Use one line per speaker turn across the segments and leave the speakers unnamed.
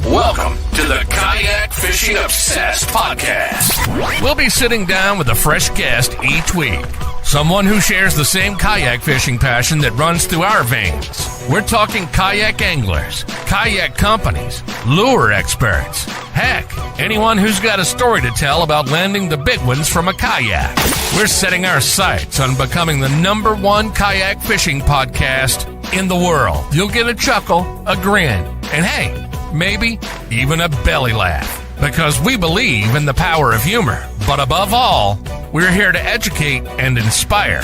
Welcome to the Kayak Fishing Obsessed Podcast. We'll be sitting down with a fresh guest each week. Someone who shares the same kayak fishing passion that runs through our veins. We're talking kayak anglers, kayak companies, lure experts. Heck, anyone who's got a story to tell about landing the big ones from a kayak. We're setting our sights on becoming the #1 kayak fishing podcast in the world. You'll get a chuckle, a grin, and hey, maybe even a belly laugh. Because we believe in the power of humor. But above all, we're here to educate and inspire.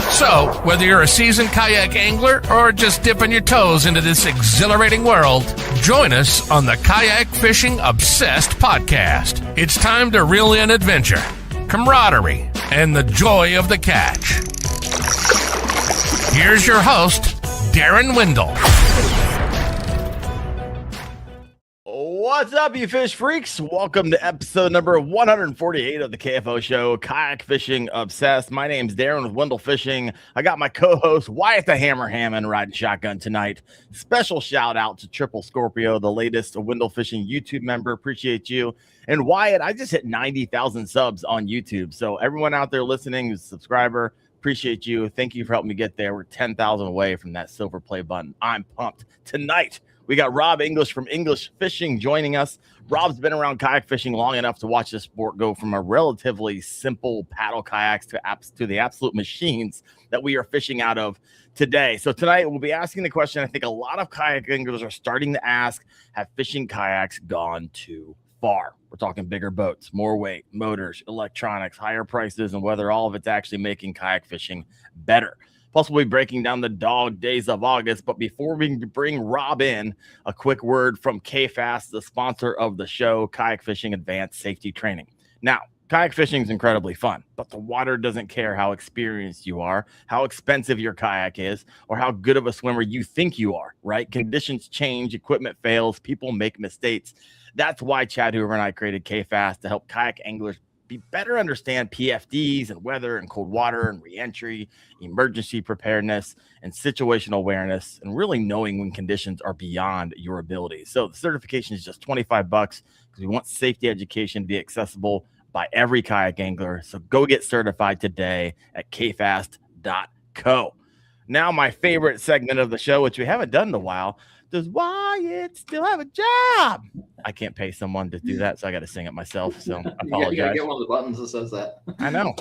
So, whether you're a seasoned kayak angler or just dipping your toes into this exhilarating world, join us on the Kayak Fishing Obsessed Podcast. It's time to reel in adventure, camaraderie, and the joy of the catch. Here's your host, Daren Wendell.
What's up, you fish freaks? Welcome to episode number 148 of the KFO show, Kayak Fishing Obsessed. My name's Daren with Wendell Fishing. I got my co-host, Wyatt the Hammer Hammond, riding shotgun tonight. Special shout out to Triple Scorpio, the latest Wendell Fishing YouTube member. Appreciate you. And Wyatt, I just hit 90,000 subs on YouTube. So everyone out there listening who's a subscriber, appreciate you. Thank you for helping me get there. We're 10,000 away from that silver play button. I'm pumped. Tonight, we got Rob English from English Fishing joining us. Rob's been around kayak fishing long enough to watch this sport go from a relatively simple paddle kayaks to the absolute machines that we are fishing out of today. So tonight we'll be asking the question I think a lot of kayak anglers are starting to ask: have fishing kayaks gone too far? We're talking bigger boats, more weight, motors, electronics, higher prices, and whether all of it's actually making kayak fishing better. Plus, we'll be breaking down the dog days of August. But before we bring Rob in, a quick word from Kayaks, the sponsor of the show, Kayak Fishing Advanced Safety Training. Now, kayak fishing is incredibly fun, but the water doesn't care how experienced you are, how expensive your kayak is, or how good of a swimmer you think you are, right? Conditions change, equipment fails, people make mistakes. That's why Chad Hoover and I created Kayaks to help kayak anglers better understand PFDs and weather and cold water and reentry, emergency preparedness and situational awareness, and really knowing when conditions are beyond your ability. So the certification is just $25 because we want safety education to be accessible by every kayak angler. So go get certified today at kfast.co. Now, my favorite segment of the show, which we haven't done in a while. Does Wyatt still have a job? I can't pay someone to do that, so I got to sing it myself. So I apologize.
You gotta get one of the buttons that says that.
I know.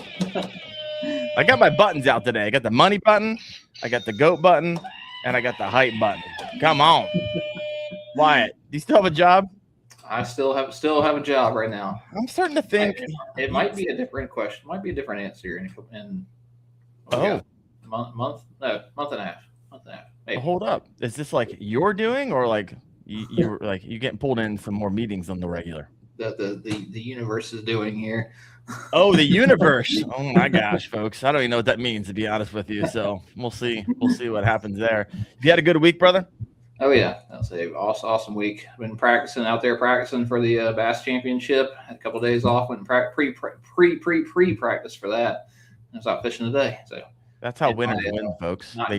I got my buttons out today. I got the money button, I got the goat button, and I got the height button. Come on. Wyatt, do you still have a job?
I still have a job right now.
I'm starting to think
It might be a different question. Might be a different answer in month and a half. Maybe.
Hold up. Is this like you're doing, or like you're like you getting pulled in some more meetings on the regular?
The universe is doing here.
Oh, the universe. Oh my gosh, folks. I don't even know what that means, to be honest with you. So we'll see. We'll see what happens there. You had a good week, brother?
Oh yeah, I'll say awesome week. Been practicing out there, practicing for the Bass Championship. Had a couple of days off, went pre practice for that. I was out fishing today. So
that's how winners win, folks. They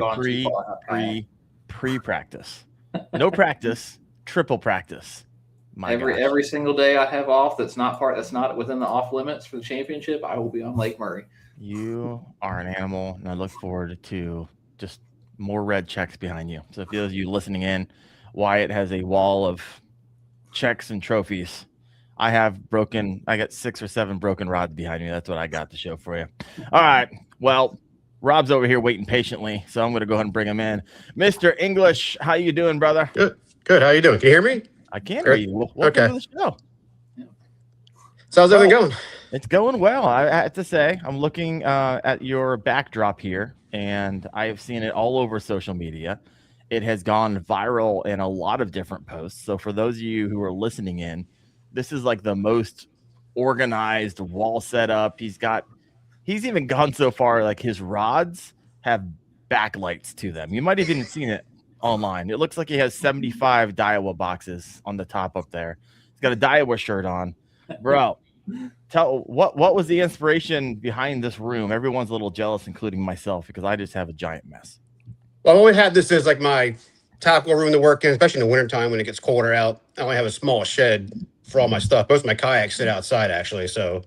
pre practice. No practice, triple practice.
Every single day I have off that's not within the off limits for the championship, I will be on Lake Murray.
You are an animal, and I look forward to just more red checks behind you. So if those of you listening in, Wyatt has a wall of checks and trophies. I got 6 or 7 broken rods behind me. That's what I got to show for you. All right. Well, Rob's over here waiting patiently, so I'm going to go ahead and bring him in. Mr. English, how you doing, brother?
Good. How you doing? Can you hear me?
I can hear you. Welcome to the show.
So how's everything going?
It's going well. I have to say, I'm looking at your backdrop here, and I have seen it all over social media. It has gone viral in a lot of different posts. So for those of you who are listening in, this is like the most organized wall setup. He's even gone so far, like his rods have backlights to them. You might have even seen it online. It looks like he has 75 Daiwa boxes on the top up there. He's got a Daiwa shirt on. Bro, what was the inspiration behind this room? Everyone's a little jealous, including myself, because I just have a giant mess.
Well, I always had this as like my tackle room to work in, especially in the wintertime when it gets colder out. I only have a small shed for all my stuff. Most of my kayaks sit outside, actually. So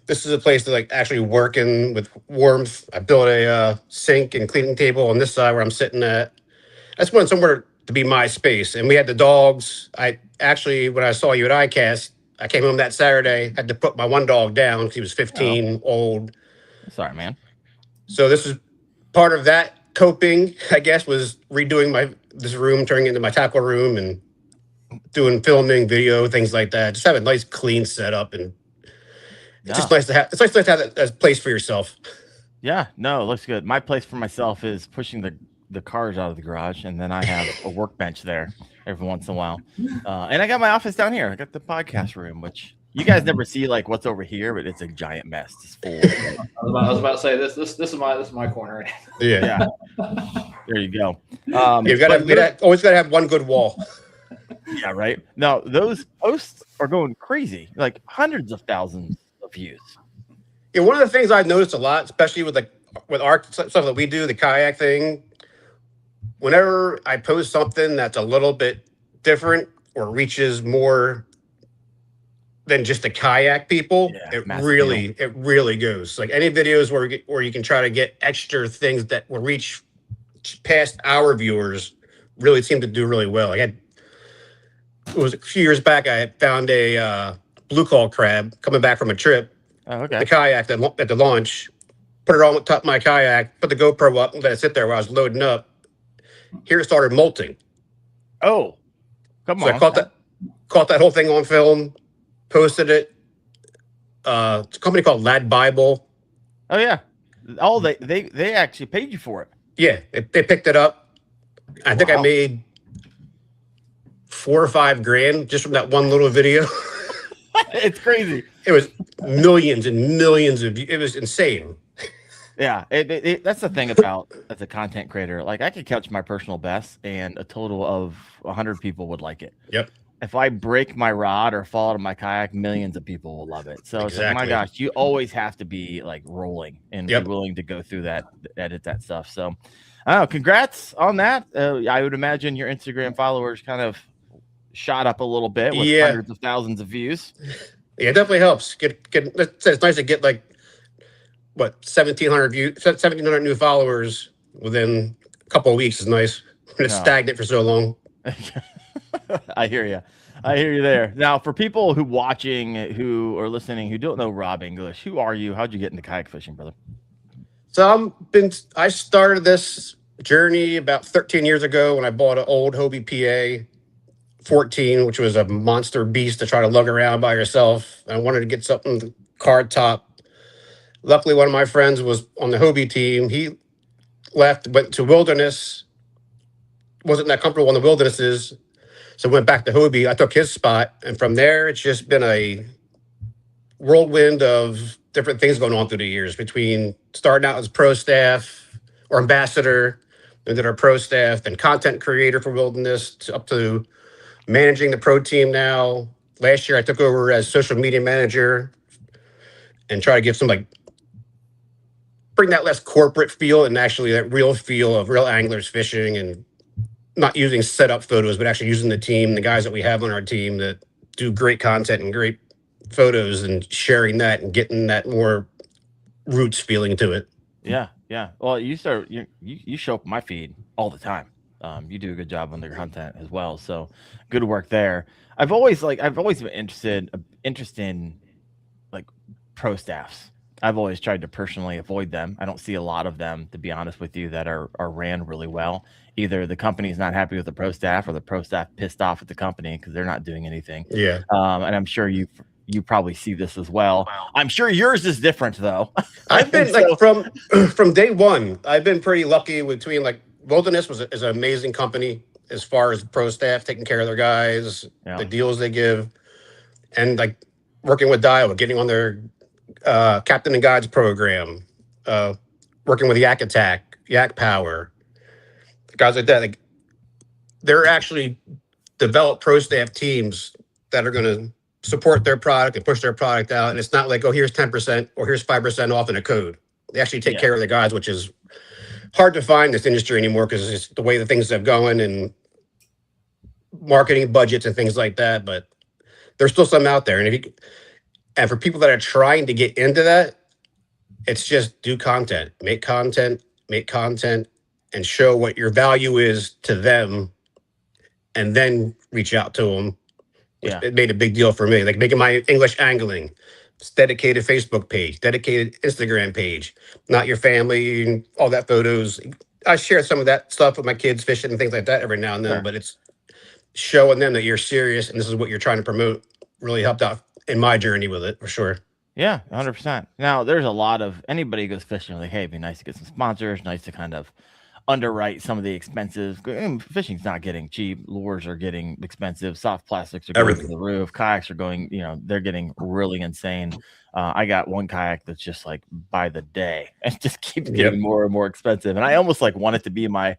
this is a place to like actually work in with warmth. I built a sink and cleaning table on this side where I'm sitting at. I just wanted somewhere to be my space. And we had the dogs. When I saw you at ICAST, I came home that Saturday, had to put my one dog down because he was 15, old.
Sorry, man.
So this is part of that coping, I guess, was redoing this room, turning it into my tackle room and doing filming, video, things like that. Just have a nice, clean setup, and it's just nice to have. It's nice to have a place for yourself.
Yeah, no, it looks good. My place for myself is pushing the cars out of the garage, and then I have a workbench there every once in a while. And I got my office down here. I got the podcast room, which you guys never see like what's over here, but it's a giant mess. It's full.
I was about to say this is my corner.
Yeah. There you go.
You've always got to have one good wall.
Yeah, right. Now those posts are going crazy, like hundreds of thousands of views.
Yeah, one of the things I've noticed a lot, especially with our stuff that we do, the kayak thing. Whenever I post something that's a little bit different or reaches more than just the kayak people, it really goes. Like any videos where you can try to get extra things that will reach past our viewers really seem to do really well. It was a few years back, I had found a blue call crab coming back from a trip.
Oh, okay.
The kayak at the launch, put it on top of my kayak, put the GoPro up, and let it sit there while I was loading up. Here it started molting.
Oh, come on!
So I caught that whole thing on film, posted it. It's a company called Lad Bible.
Oh yeah. Oh, they actually paid you for it.
Yeah, they picked it up. I think I made $4 or $5 grand just from that one little video.
It's crazy.
It was millions and millions of views. It was insane.
Yeah, that's the thing about as a content creator. Like I could catch my personal best, and a total of 100 people would like it.
Yep.
If I break my rod or fall out of my kayak, millions of people will love it. So it's like, my gosh, you always have to be like rolling and be willing to go through that, edit that stuff. So, congrats on that. I would imagine your Instagram followers kind of shot up a little bit with hundreds of thousands of views.
Yeah, it definitely helps. It's nice to get like 1,700 views, 1,700 new followers within a couple of weeks is nice. It's stagnant for so long.
I hear you. I hear you there. Now, for people who are listening, who don't know Rob English, who are you? How'd you get into kayak fishing, brother?
So I started this journey about 13 years ago when I bought an old Hobie PA. 14, which was a monster beast to try to lug around by yourself. I wanted to get something card top. Luckily, one of my friends was on the Hobie team. He left, went to Wilderness, wasn't that comfortable in the Wildernesses, so went back to Hobie. I took his spot, and from there, it's just been a whirlwind of different things going on through the years, between starting out as pro staff or ambassador, and then our pro staff, then content creator for Wilderness, up to managing the pro team now. Last year, I took over as social media manager and try to give some bring that less corporate feel and actually that real feel of real anglers fishing, and not using setup photos, but actually using the team, the guys that we have on our team that do great content and great photos, and sharing that and getting that more roots feeling to it.
Yeah. Well, you show up on my feed all the time. You do a good job on their content as well. So good work there. I've always been interested in like pro staffs. I've always tried to personally avoid them. I don't see a lot of them, to be honest with you, that are ran really well. Either the company's not happy with the pro staff, or the pro staff pissed off at the company because they're not doing anything.
Yeah.
And I'm sure you probably see this as well. I'm sure yours is different though.
I've been from day one, I've been pretty lucky between Wilderness is an amazing company as far as pro staff taking care of their guys, the deals they give, and working with Daiwa, getting on their Captain and Guides program, working with Yak Attack, Yak Power, guys like that. They're actually developed pro staff teams that are going to support their product and push their product out. And it's not like, oh, here's 10% or here's 5% off in a code. They actually take care of the guys, which is hard to find in this industry anymore because it's the way the things have going and marketing budgets and things like that. But there's still some out there. And for people that are trying to get into that, it's just do content, make content, and show what your value is to them, and then reach out to them. It made a big deal for me. Making my English angling, dedicated Facebook page, dedicated Instagram page, not your family, and all that photos. I share some of that stuff with my kids fishing and things like that every now and then, but it's showing them that you're serious and this is what you're trying to promote. Really helped out in my journey with it, for sure.
Yeah, 100%. Now, there's a lot of anybody who goes fishing, like, hey, it'd be nice to get some sponsors, nice to kind of underwrite some of the expenses. Fishing's not getting cheap. Lures are getting expensive. Soft plastics are going through the roof. Kayaks are going, they're getting really insane. I got one kayak that's just by the day. It just keeps getting more and more expensive. And I almost want it to be my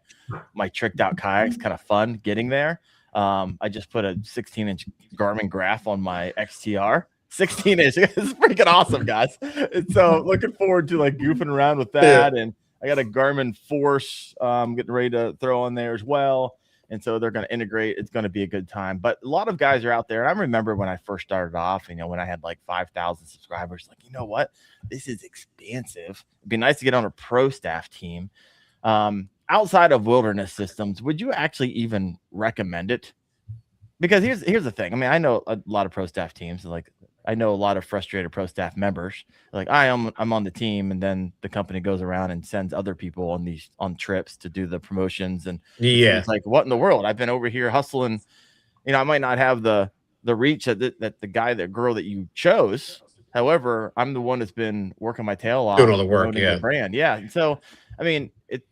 tricked out kayaks, kind of fun getting there. I just put a 16-inch Garmin graph on my XTR. 16-inch. It's freaking awesome, guys. And so looking forward to goofing around with that. And I got a Garmin Force getting ready to throw on there as well. And so they're going to integrate. It's going to be a good time. But a lot of guys are out there. And I remember when I first started off, when I had 5,000 subscribers, you know what? This is expensive. It'd be nice to get on a pro staff team. Outside of Wilderness Systems, would you actually even recommend it? Because here's the thing. I know a lot of pro staff teams. I know a lot of frustrated pro staff members. I'm on the team, and then the company goes around and sends other people on trips to do the promotions, and it's what in the world? I've been over here hustling. I might not have the reach that the girl that you chose. However, I'm the one that's been working my tail off,
doing all the work,
the brand, So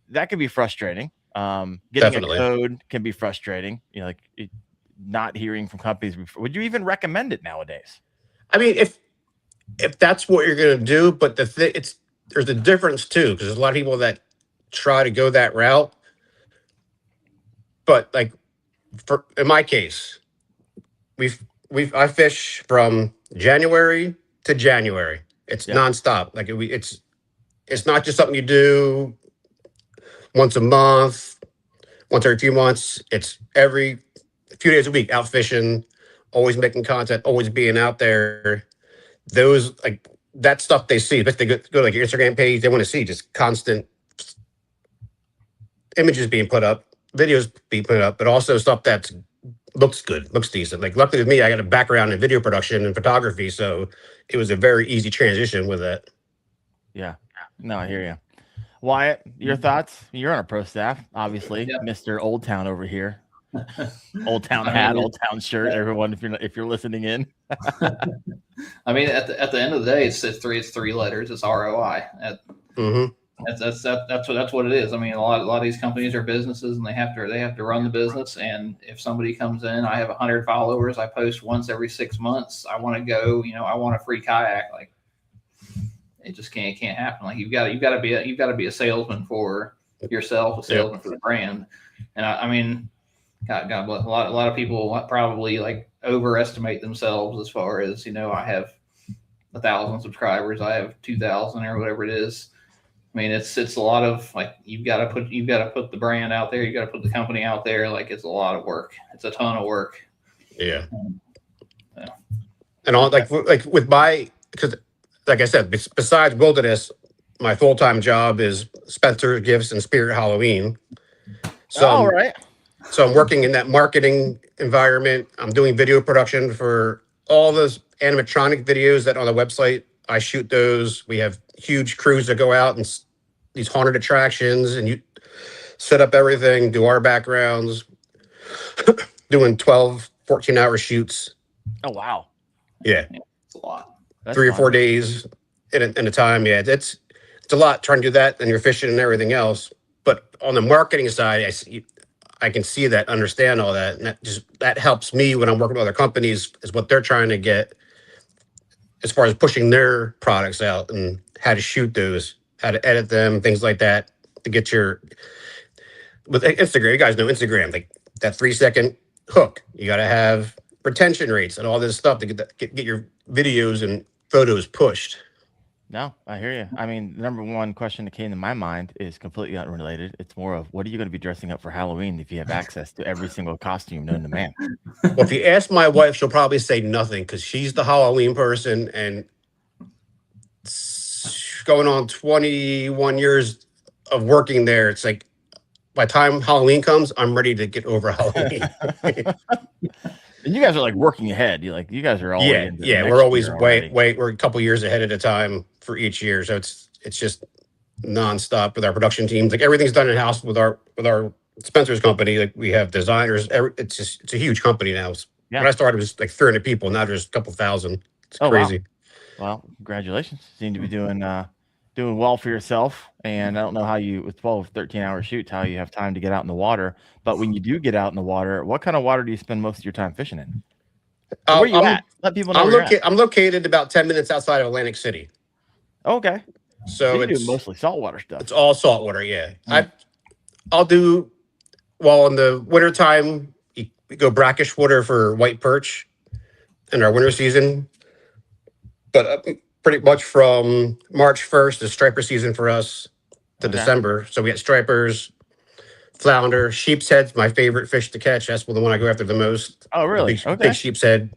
that can be frustrating. Getting
Definitely.
a code can be frustrating. Not hearing from companies before. Would you even recommend it nowadays?
If that's what you're going to do, but there's a difference too, because there's a lot of people that try to go that route. But in my case, I fish from January to January. It's nonstop. It's not just something you do once a month, once every few months. It's every few days a week out fishing, always making content, always being out there. Those that stuff they see, but they go to your Instagram page, they want to see just constant images being put up, videos being put up, but also stuff that looks good, looks decent. Luckily with me, I got a background in video production and photography, so it was a very easy transition with that.
Yeah. No, I hear you. Wyatt, your thoughts? You're on a pro staff, obviously, Mr. Old Town over here. Old Town hat, Old Town shirt. Everyone, if you're listening in.
I mean, at the end of the day, it's three letters. It's ROI. That's what it is. I mean, a lot of these companies are businesses, and they have to run the business. And if somebody comes in, I have 100 followers. I post once every 6 months. I want to go. I want a free kayak. Like, it just can't happen. Like, you've got to be a salesman for yourself, a salesman for the brand. And I mean, God bless. A lot of people probably like overestimate themselves as far as, I have 1,000 subscribers. I have 2,000 or whatever it is. I mean, it's a lot of, like, you've got to put the brand out there. You got to put the company out there. Like, it's a lot of work. It's a ton of work.
Yeah. And all like with because like I said, besides Wilderness, my full-time job is Spencer Gifts and Spirit Halloween. So
all right.
So I'm working in that marketing environment. I'm doing video production for all those animatronic videos that on the website. I shoot those. We have huge crews that go out and these haunted attractions, and you set up everything, do our backgrounds, doing 12, 14-hour shoots.
Oh, wow.
Yeah.
It's a lot.
That's
3 or
fun.
4 days in a time. Yeah, it's a lot trying to do that, and you're fishing and everything else. But on the marketing side, I can see that, understand all that, and that helps me when I'm working with other companies, is what they're trying to get as far as pushing their products out and how to shoot those, how to edit them, things like that, to get with Instagram. You guys know Instagram, like that 3-second hook. You got to have retention rates and all this stuff to get your videos and photos pushed.
No, I hear you. I mean, the number one question that came to my mind is completely unrelated. It's more of, what are you going to be dressing up for Halloween if you have access to every single costume known to man?
Well, if you ask my wife, she'll probably say nothing, because she's the Halloween person, and going on 21 years of working there. It's like, by the time Halloween comes, I'm ready to get over Halloween.
And you guys are like working ahead. You guys are always
we're always we're a couple years ahead at a time for each year. So it's just nonstop with our production teams. Like, everything's done in house with our Spencer's company. Like, we have designers. It's a huge company now.
Yeah.
When I started, it was like 300 people. Now there's a couple thousand. It's crazy.
Wow. Well, congratulations. Seem to be doing well for yourself. And I don't know how you, with 12, 13-hour shoots, how you have time to get out in the water. But when you do get out in the water, what kind of water do you spend most of your time fishing in? Where are you at? Let people know where you're at.
I'm located about 10 minutes outside of Atlantic City.
Okay.
So
you do mostly saltwater stuff.
It's all saltwater, yeah. I'll do, well, in the wintertime, we go brackish water for white perch in our winter season. But pretty much from March 1st is striper season for us to December. So we got stripers, flounder, sheep's head's my favorite fish to catch. That's the one I go after the most.
Oh, really?
Big sheep's head,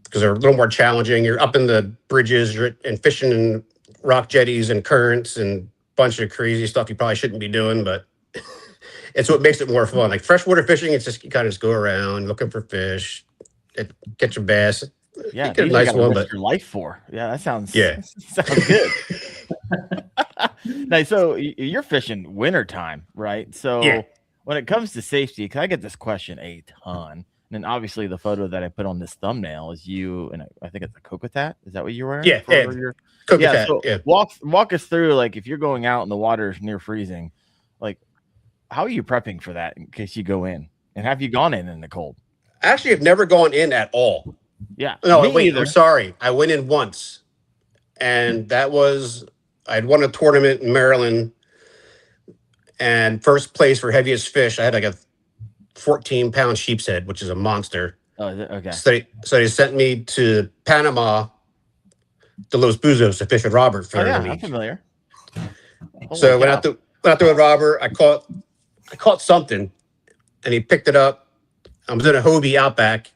because they're a little more challenging. You're up in the bridges and fishing in rock jetties and currents and a bunch of crazy stuff you probably shouldn't be doing, but it's what makes it more fun. Like freshwater fishing, it's just, you kind of just go around looking for fish, catch a bass.
Yeah,
get a nice one,
but your life for. Yeah, that sounds
sounds
good. Now, so you're fishing wintertime, right? So when it comes to safety, because I get this question a ton, and then obviously the photo that I put on this thumbnail is you, and I think it's a Cocotat. Is that what you're wearing?
Yeah,
Cocotat. So walk us through, like, if you're going out and the water's near freezing, like, how are you prepping for that in case you go in? And have you gone in the cold?
Actually, I've never gone in at all.
Yeah.
No, wait, I'm sorry. I went in once, and that was, I'd won a tournament in Maryland, and first place for heaviest fish. I had like a 14-pound sheep's head, which is a monster.
Oh, is it? Okay.
So they sent me to Panama, to Los Buzos, to fish with Robert for the week.
I'm familiar.
So I went out there with Robert. I caught something, and he picked it up. I was in a Hobie Outback,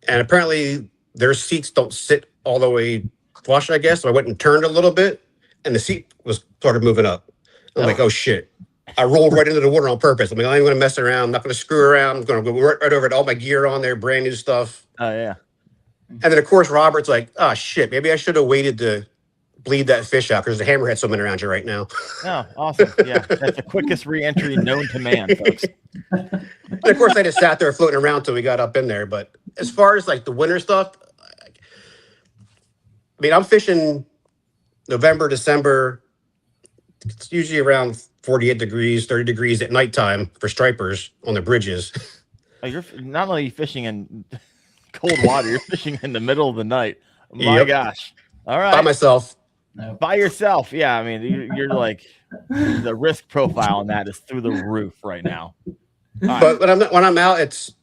and apparently their seats don't sit all the way flush, I guess. So I went and turned a little bit, and the seat started moving up. I'm like, oh shit. I rolled right into the water on purpose. I'm like, I ain't gonna mess around. I'm not gonna screw around. I'm gonna go right over it. All my gear on there, brand new stuff.
Oh yeah.
And then of course Robert's like, oh shit, maybe I should have waited to bleed that fish out, because there's a hammerhead swimming around you right now.
Oh, awesome. Yeah, that's the quickest re-entry known to man, folks.
And of course, they just sat there floating around till we got up in there. But as far as like the winter stuff, I mean, I'm fishing November, December. It's usually around 48 degrees, 30 degrees at nighttime for stripers on the bridges.
Oh, you're not only fishing in cold water, you're fishing in the middle of the night. My gosh. All right.
By myself.
No.
By yourself. Yeah. I mean, you're like, the risk profile on that is through the roof right now.
But when I'm out, it's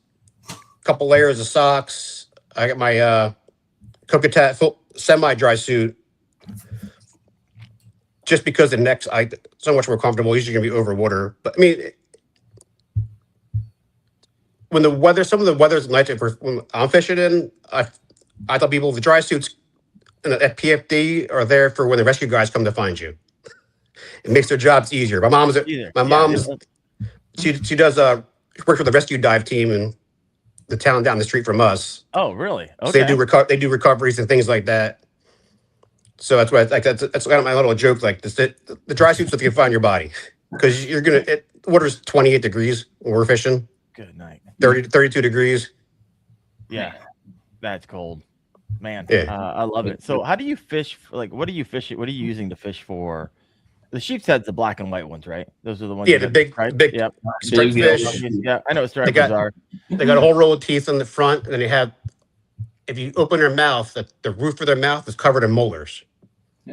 a couple layers of socks. I got my Cocatat full semi-dry suit. Just because the neck's so much more comfortable. Usually gonna be over water. But I mean, when the weather, some of the weather's nights when I'm fishing in, I tell people the dry suits at PFD are there for when the rescue guys come to find you. It makes their jobs easier. My mom's she does works with the rescue dive team in the town down the street from us.
Oh, really? Okay.
So they do recoveries and things like that. So that's why that's kind of my little joke. Like the dry suits if you can find your body, because you're gonna water's 28 degrees when we're fishing.
Good night.
32 degrees.
Yeah, that's cold, man.
Yeah.
I love it. So how do you fish? What do you fish? What are you using to fish for? The sheep's head's the black and white ones, right? Those are the ones.
Yeah, the big
Yep.
striped fish.
Yeah, I know what stripers are.
They got a whole row of teeth in the front, and then they have. If you open their mouth, the roof of their mouth is covered in molars.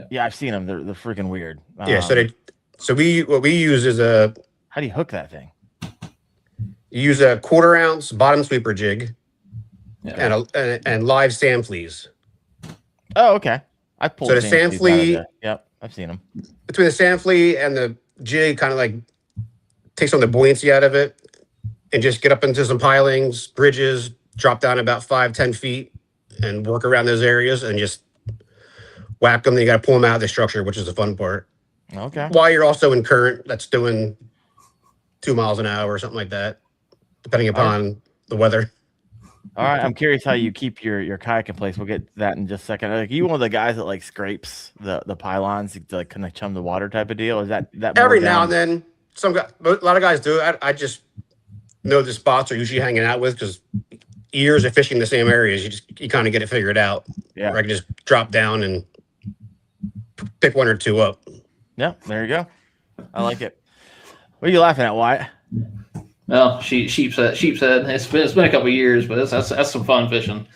Yeah, I've seen them. They're freaking weird.
Yeah, what we use is
how do you hook that thing?
You use a 1/4 ounce bottom sweeper jig, and live sand fleas.
Oh, okay. I pulled.
So the sand flea.
Yep, I've seen them.
Between the sand flea and the jig, kind of like takes on the buoyancy out of it, and just get up into some pilings, bridges, drop down about 5-10 feet, and work around those areas, and just whack them. Then you got to pull them out of the structure, which is the fun part.
Okay.
While you're also in current, that's doing 2 miles an hour or something like that, depending upon the weather.
All right, I'm curious how you keep your kayak in place. We'll get to that in just a second. Like, you one of the guys that like scrapes the pylons to like kind of chum the water type of deal? Is that
every now and then? A lot of guys do it. I just know the spots are usually hanging out with because years of fishing the same areas, you kind of get it figured out.
Yeah,
where I can just drop down and pick 1 or 2 up.
Yeah, there you go. I like it. What are you laughing at, Wyatt?
Well, sheep's head. It's been a couple of years, but that's some fun fishing.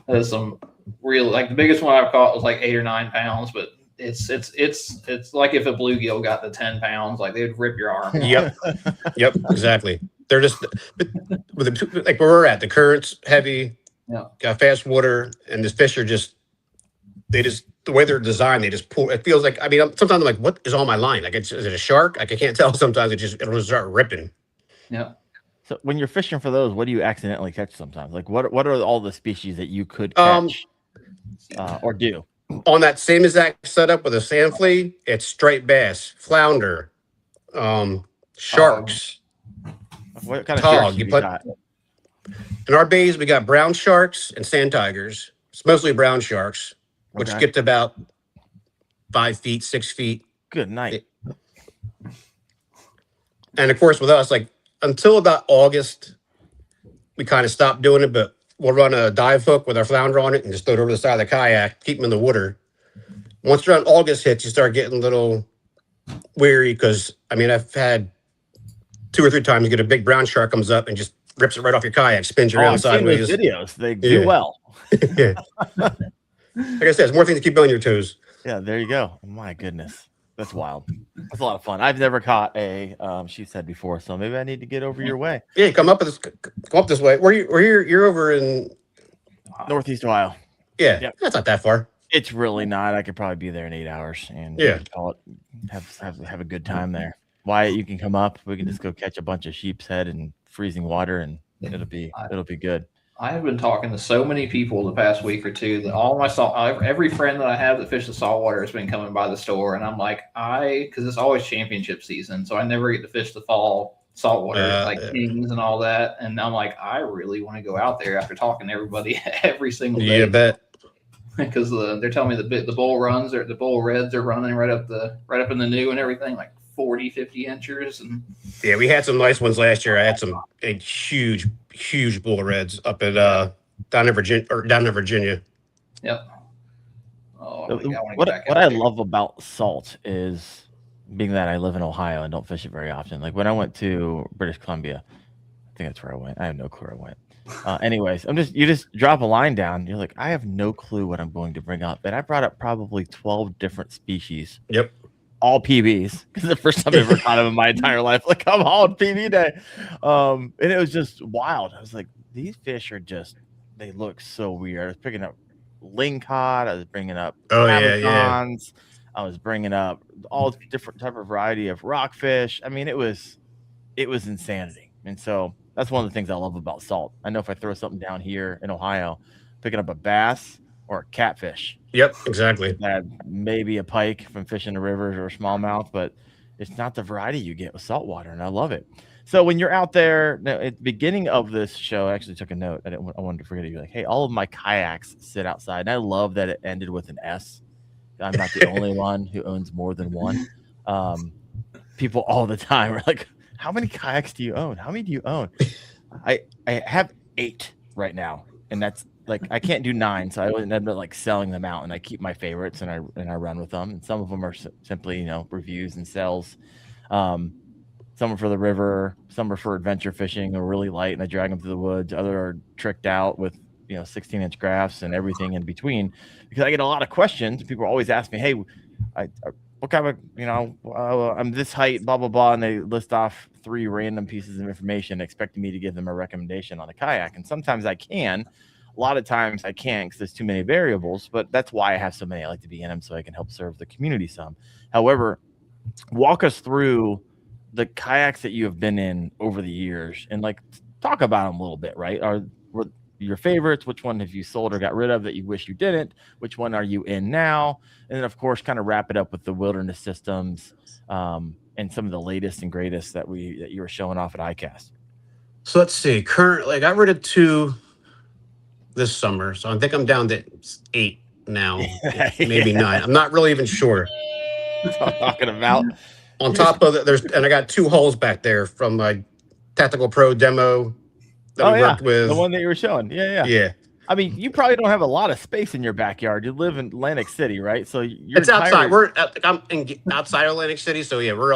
That's some real, like the biggest one I've caught was like 8 or 9 pounds, but it's like if a bluegill got to 10 pounds, like they would rip your arm.
Yep, exactly. They're just like where we're at. The current's heavy.
Yeah,
got fast water, and the fish are the way they're designed. They just pull. It feels like sometimes I'm like, what is on my line? Like is it a shark? Like I can't tell. Sometimes it'll just start ripping.
Yeah.
So when you're fishing for those, what do you accidentally catch sometimes? Like what are all the species that you could catch or do?
On that same exact setup with a sand flea, it's striped bass, flounder, sharks.
What kind of sharks
you
got?
In our bays, we got brown sharks and sand tigers. It's mostly brown sharks, which get to about 5 feet, 6 feet.
Good night.
And of course, with us, like until about August, we kind of stopped doing it, but we'll run a dive hook with our flounder on it and just throw it over the side of the kayak, keep them in the water. Once around August hits, you start getting a little weary because, I've had 2 or 3 times you get a big brown shark comes up and just rips it right off your kayak, spins you around sideways.
Those videos, they do well.
Yeah. Like I said, it's more things to keep you on your toes.
Yeah, there you go. My goodness. That's wild. That's a lot of fun. I've never caught a sheep's head before, so maybe I need to get over your way.
Yeah, come up this way. You're over in
Northeast Ohio.
Yeah, yep. That's not that far.
It's really not. I could probably be there in 8 hours and call it, have a good time there. Wyatt, you can come up. We can just go catch a bunch of sheep's head in freezing water, and it'll be good.
I have been talking to so many people the past week or two that every friend that I have that fishes saltwater has been coming by the store, and I'm like, because it's always championship season, so I never get to fish the fall saltwater like Kings and all that, and I'm like, I really want to go out there after talking to everybody every single day.
Yeah, bet.
Because they're telling me the bull runs or the bull reds are running right up in the new and everything, like 40, 50 inchers. And
yeah, we had some nice ones last year. I had some huge bull reds up at down in Virginia.
Yep. Oh,
what I love about salt is being that I live in Ohio and don't fish it very often. Like when I went to British Columbia, I think that's where I went. I have no clue where I went. Anyways, you just drop a line down. You're like, I have no clue what I'm going to bring up. And I brought up probably 12 different species.
Yep.
All PBs, because the first time I ever caught them in my entire life. Like, I'm hauling PB day. And it was just wild. I was like, these fish are they look so weird. I was picking up lingcod. I was bringing up Amazons. I was bringing up all different type of variety of rockfish. I mean, it was insanity. And so that's one of the things I love about salt. I know if I throw something down here in Ohio, picking up a bass or a catfish.
Yep, exactly.
Maybe a pike from fishing the rivers or smallmouth, but it's not the variety you get with saltwater, and I love it. So when you're out there, now, at the beginning of this show, I actually took a note. I wanted to forget it. You're like, hey, all of my kayaks sit outside. And I love that it ended with an S. I'm not the only one who owns more than one. People all the time are like, how many kayaks do you own? How many do you own? I have 8 right now, and that's like I can't do 9, so I end up like selling them out, and I keep my favorites and I run with them. And some of them are simply reviews and sells. Some are for the river, some are for adventure fishing. They're really light, and I drag them through the woods. Other are tricked out with 16-inch graphs and everything in between. Because I get a lot of questions. People always ask me, "Hey, what kind of I'm this height, blah blah blah," and they list off 3 random pieces of information, expecting me to give them a recommendation on a kayak. And sometimes I can. A lot of times I can't because there's too many variables. But that's why I have so many. I like to be in them so I can help serve the community some. However, walk us through the kayaks that you have been in over the years and talk about them a little bit, right? What your favorites? Which one have you sold or got rid of that you wish you didn't? Which one are you in now? And then of course, kind of wrap it up with the wilderness systems and some of the latest and greatest that you were showing off at ICAST.
So let's see. Currently, I got rid of 2 this summer, so I think I'm down to 8 now, maybe 9. I'm not really even sure.
That's what I'm talking about.
On top of that, and I got 2 hulls back there from my Tactical Pro demo that we worked with.
The one that you were showing. Yeah. I mean, you probably don't have a lot of space in your backyard. You live in Atlantic City, right? So
it's outside. I'm outside of Atlantic City, so yeah, we're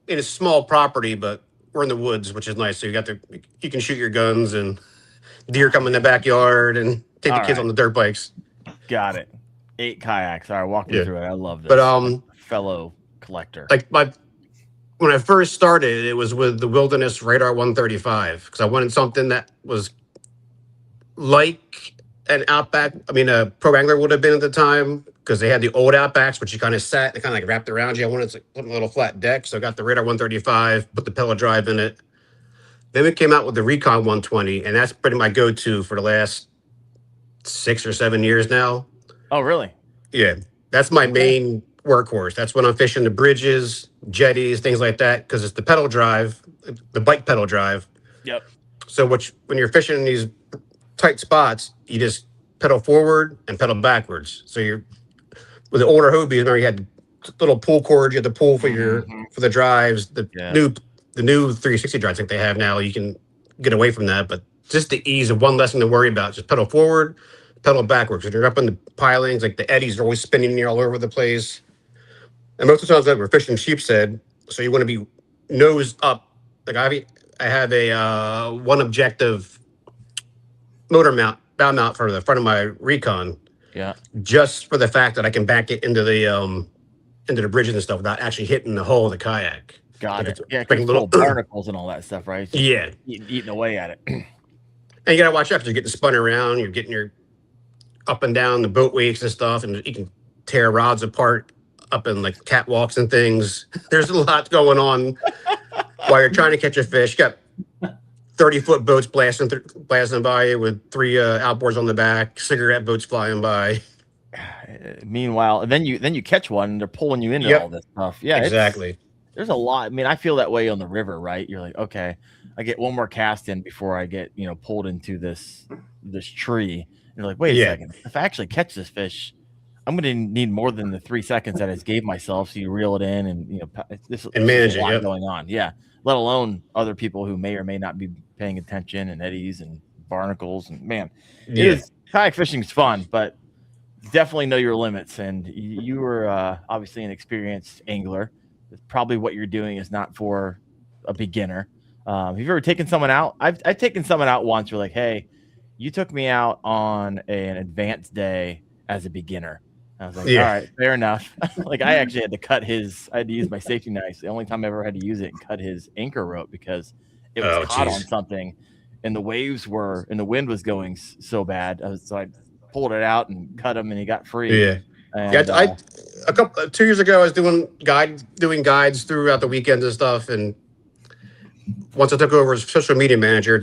in a small property, but we're in the woods, which is nice. So you can shoot your guns and deer come in the backyard and take the kids on the dirt bikes.
Got it. 8 kayaks. All right, walk me through it. I love this.
But
fellow collector.
When I first started, it was with the Wilderness Radar 135 because I wanted something that was like an Outback. I mean, a Pro Angler would have been at the time because they had the old Outbacks, which you kind of sat, they kind of wrapped around you. I wanted something a little flat deck, so I got the Radar 135, put the pedal drive in it. Then we came out with the Recon 120, and that's pretty my go-to for the last 6 or 7 years now.
Oh, really?
Yeah, that's my main workhorse. That's when I'm fishing the bridges, jetties, things like that, because it's the pedal drive, the bike pedal drive.
Yep.
So when you're fishing in these tight spots, you just pedal forward and pedal backwards. So with the older Hobies, remember you had little pull cords, you had to pull for for the drives. The new 360 drives, I think they have now, you can get away from that, but just the ease of one less thing to worry about. Just pedal forward, pedal backwards. If you're up in the pilings, like the eddies are always spinning near all over the place. And most of the times that we're fishing sheepshead, so you want to be nose up. Like I have a one objective motor mount, bow mount for the front of my Recon.
Yeah.
Just for the fact that I can back it into the bridges and stuff without actually hitting the hull of the kayak.
Got it. Yeah, little barnacles and all that stuff, right? So eating away at it.
And you gotta watch out because you're getting spun around. You're getting your up and down the boat wakes and stuff, and you can tear rods apart up in like catwalks and things. There's a lot going on while you're trying to catch a fish. You got 30-foot boats blasting by you with 3 outboards on the back, cigarette boats flying by.
Meanwhile, and then you catch one and they're pulling you into all this stuff. Yeah,
exactly.
There's a lot. I mean, I feel that way on the river, right? You're like, okay, I get one more cast in before I get pulled into this tree. And you're like, wait a second. If I actually catch this fish, I'm going to need more than the 3 seconds that I just gave myself. So you reel it in and, this
manage
a
it.
lot
Yep.
going on. Yeah. Let alone other people who may or may not be paying attention, and eddies and barnacles. And man, kayak fishing is fun, but definitely know your limits. And you were obviously an experienced angler. Probably what you're doing is not for a beginner. Have you ever taken someone out? I've taken someone out once. We're like, hey, you took me out on an advanced day as a beginner. I was like, all right, fair enough. Like, I actually had to I had to use my safety knife. The only time I ever had to use it, and cut his anchor rope because it was caught on something, and the wind was going so bad. So I pulled it out and cut him, and he got free.
Yeah.
And,
2 years ago, I was doing guides throughout the weekends and stuff. And once I took over as social media manager,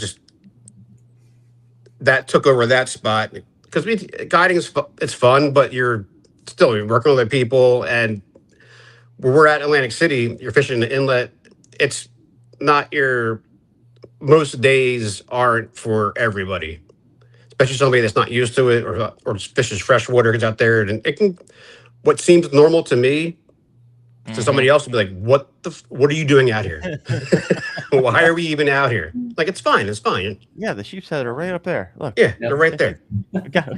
that took over that spot, because guiding it's fun, but you're working with other people. And where we're at Atlantic City, you're fishing the inlet. It's not most days aren't for everybody, especially somebody that's not used to it or fishes freshwater, gets out there, and what seems normal to me to somebody else would be like, what are you doing out here? Why are we even out here? Like, it's fine.
Yeah, the sheep's head are right up there. Look.
Yeah, they're right there.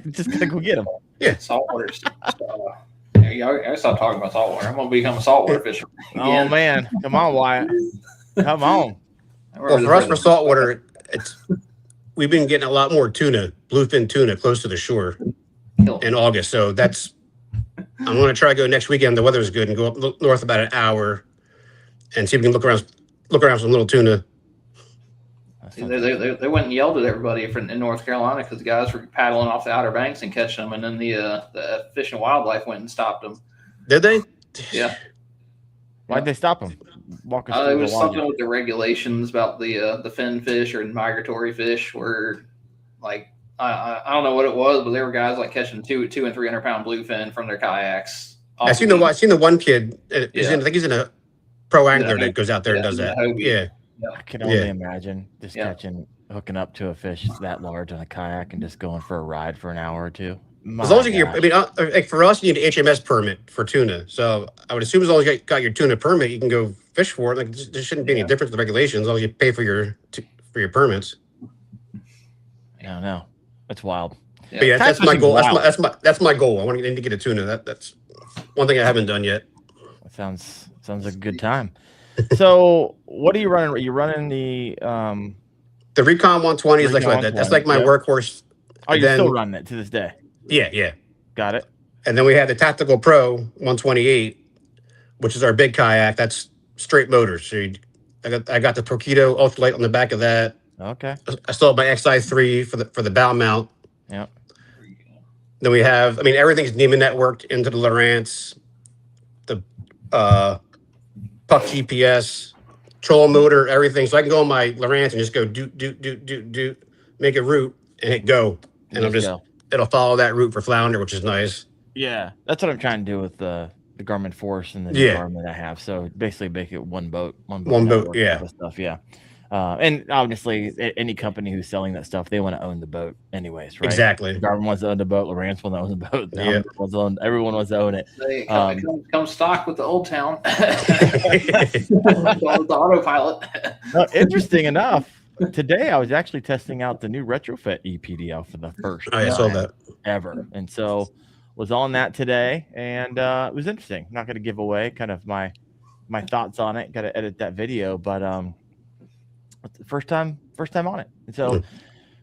Just gotta go get them.
Yeah.
Saltwater. I stopped talking about saltwater. I'm gonna become a saltwater fisherman.
Oh man, come on, Wyatt. Come on.
Well, for us, for saltwater, we've been getting a lot more tuna, bluefin tuna, close to the shore in August. So I'm going to try to go next weekend. The weather's good, and go up north about an hour and see if we can look around some little tuna.
They went and yelled at everybody in North Carolina because the guys were paddling off the Outer Banks and catching them, and then the Fish and Wildlife went and stopped them.
Did they?
Yeah.
Why'd they stop them?
It was something with the regulations about the fin fish or migratory fish, where like I don't know what it was, but there were guys like catching 200 and 300 pound bluefin from their kayaks.
I seen the one kid. I think he's in a pro angler that goes out there and does that. Yeah.
I can only imagine just hooking up to a fish that large on a kayak and just going for a ride for an hour or two.
As long as like for us, you need an HMS permit for tuna. So I would assume as long as you got your tuna permit, you can go fish for it. Like, there shouldn't be any difference in the regulations as long as you pay for your permits.
I don't know. It's wild.
But yeah, that's my goal. That's my goal. I want to get a tuna. That's one thing I haven't done yet.
That sounds like a good time. So what are you running? Are you running the
Recon 120 is like that. That's like my workhorse.
Oh, you're still running it to this day?
Yeah.
Got it.
And then we have the Tactical Pro 128, which is our big kayak. That's straight motor. So I got the Torpedo ultralight on the back of that.
Okay.
I still have my XI3 for the bow mount.
Yeah.
Then we have, everything's Neiman networked into the Lowrance, the Puck GPS, trolling motor, everything. So I can go on my Lowrance and just go do, make a route and hit go. And it'll follow that route for flounder, which is nice.
Yeah. That's what I'm trying to do with the Garmin Force and the Garmin that I have. So basically make it one boat.
Yeah.
Stuff. Yeah. And obviously, any company who's selling that stuff, they want to own the boat, anyways, right?
Exactly.
Garmin wants to own the boat. Lowrance wants to own the boat. Everyone wants to own it.
They come stock with the Old Town. the autopilot.
Interesting enough, today I was actually testing out the new retrofit EPDL for the first
time I saw that
ever, and so was on that today, and it was interesting. Not going to give away kind of my thoughts on it. Got to edit that video, but first time on it. And so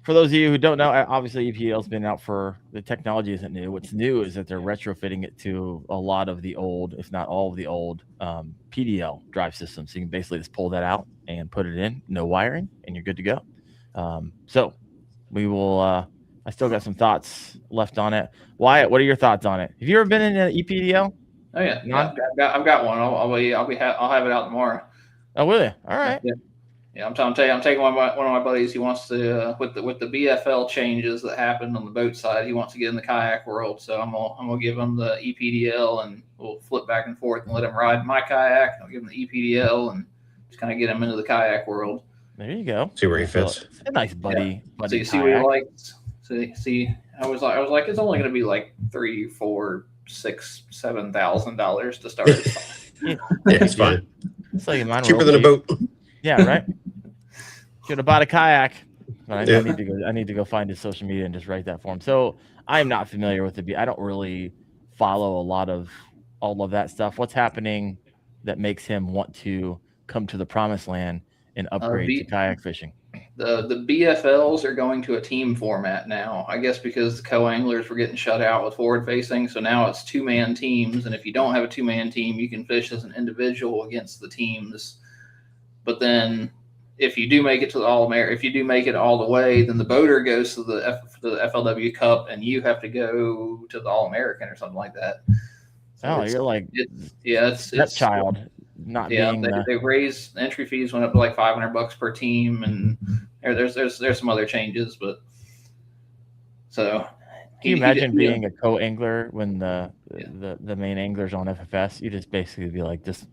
for those of you who don't know, obviously EPDL's been out the technology isn't new. What's new is that they're retrofitting it to a lot of the old, if not all of the old PDL drive systems. So you can basically just pull that out and put it in, no wiring, and you're good to go. So we will, I still got some thoughts left on it. Wyatt, what are your thoughts on it? Have you ever been in an EPDL?
Oh yeah. I've got one. I'll have it out tomorrow.
Oh, will you? All right.
Yeah, I'm taking one of my buddies. He wants to with the BFL changes that happened on the boat side. He wants to get in the kayak world, so I'm gonna give him the EPDL, and we'll flip back and forth and let him ride my kayak. I'll give him the EPDL and just kind of get him into the kayak world.
There you go.
See where he fits.
It's a nice buddy.
Yeah. So you see what he likes. See, I was like, it's only gonna be like 3-4 $6,000-$7,000 to start.
Yeah, it's fine.
It's like mine
Cheaper than a boat.
Yeah, right. Should have bought a kayak. But
Yeah.
I need to go find his social media and just write that for him. So I'm not familiar with I don't really follow a lot of all of that stuff. What's happening that makes him want to come to the promised land and upgrade to kayak fishing?
The BFLs are going to a team format now, I guess, because the co-anglers were getting shut out with forward facing. So now it's 2-man teams. And if you don't have a 2-man team, you can fish as an individual against the teams. But then if you do make it to the if you do make it all the way, then the boater goes to the FLW Cup and you have to go to the All-American or something like that. So
you're like
it's
child. Not being
they raised entry fees, went up to like $500 per team, and there's some other changes, but so
can you imagine being a co-angler when the main angler's on FFS? You just basically be like this.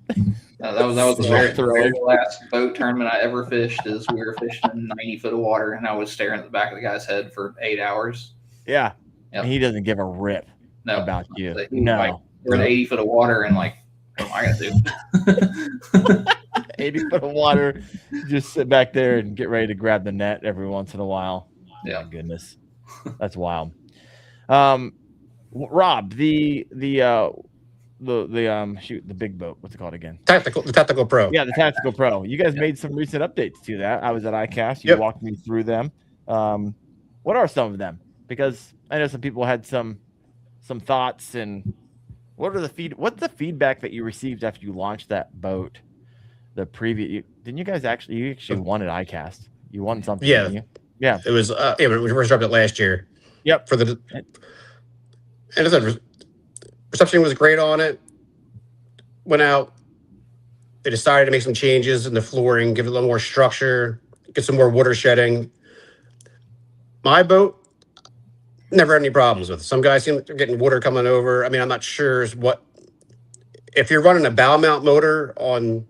That was the very last boat tournament I ever fished. Is we were fishing in 90 foot of water, and I was staring at the back of the guy's head for 8 hours.
Yeah, and he doesn't give a rip about you.
We're in 80 foot of water, and like, what am I gonna do?
80 foot of water, just sit back there and get ready to grab the net every once in a while.
Yeah,
my goodness, that's wild. Rob, the big boat, what's it called again?
The Tactical Pro.
Yeah, the Tactical Pro. You guys made some recent updates to that. I was at ICAST. You walked me through them. What are some of them? Because I know some people had some thoughts, and what's the feedback that you received after you launched that boat? Didn't you guys actually won at ICAST? You won something, didn't you? Yeah.
It was we first dropped it last year.
Yep.
And I said reception was great on it. Went out. They decided to make some changes in the flooring, give it a little more structure, get some more water shedding. My boat, never had any problems with it. Some guys seem they're getting water coming over. I mean, I'm not sure if you're running a bow mount motor on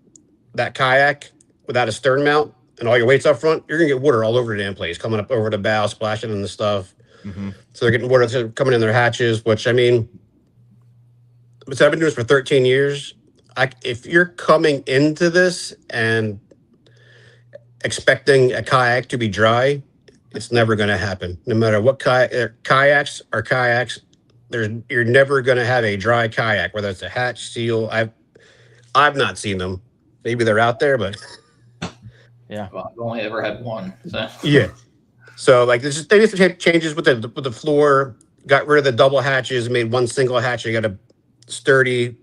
that kayak without a stern mount and all your weight's up front, you're gonna get water all over the damn place, coming up over the bow, splashing in the stuff. Mm-hmm. So they're getting water coming in their hatches, which, I mean, I've been doing this for 13 years. If you're coming into this and expecting a kayak to be dry, it's never going to happen. No matter what kayaks are kayaks, you're never going to have a dry kayak, whether it's a hatch, seal. I've not seen them. Maybe they're out there, but
yeah,
well, I've only ever had one. So.
Yeah. So like they did some changes with the floor, got rid of the double hatches, made one single hatch. You got a sturdy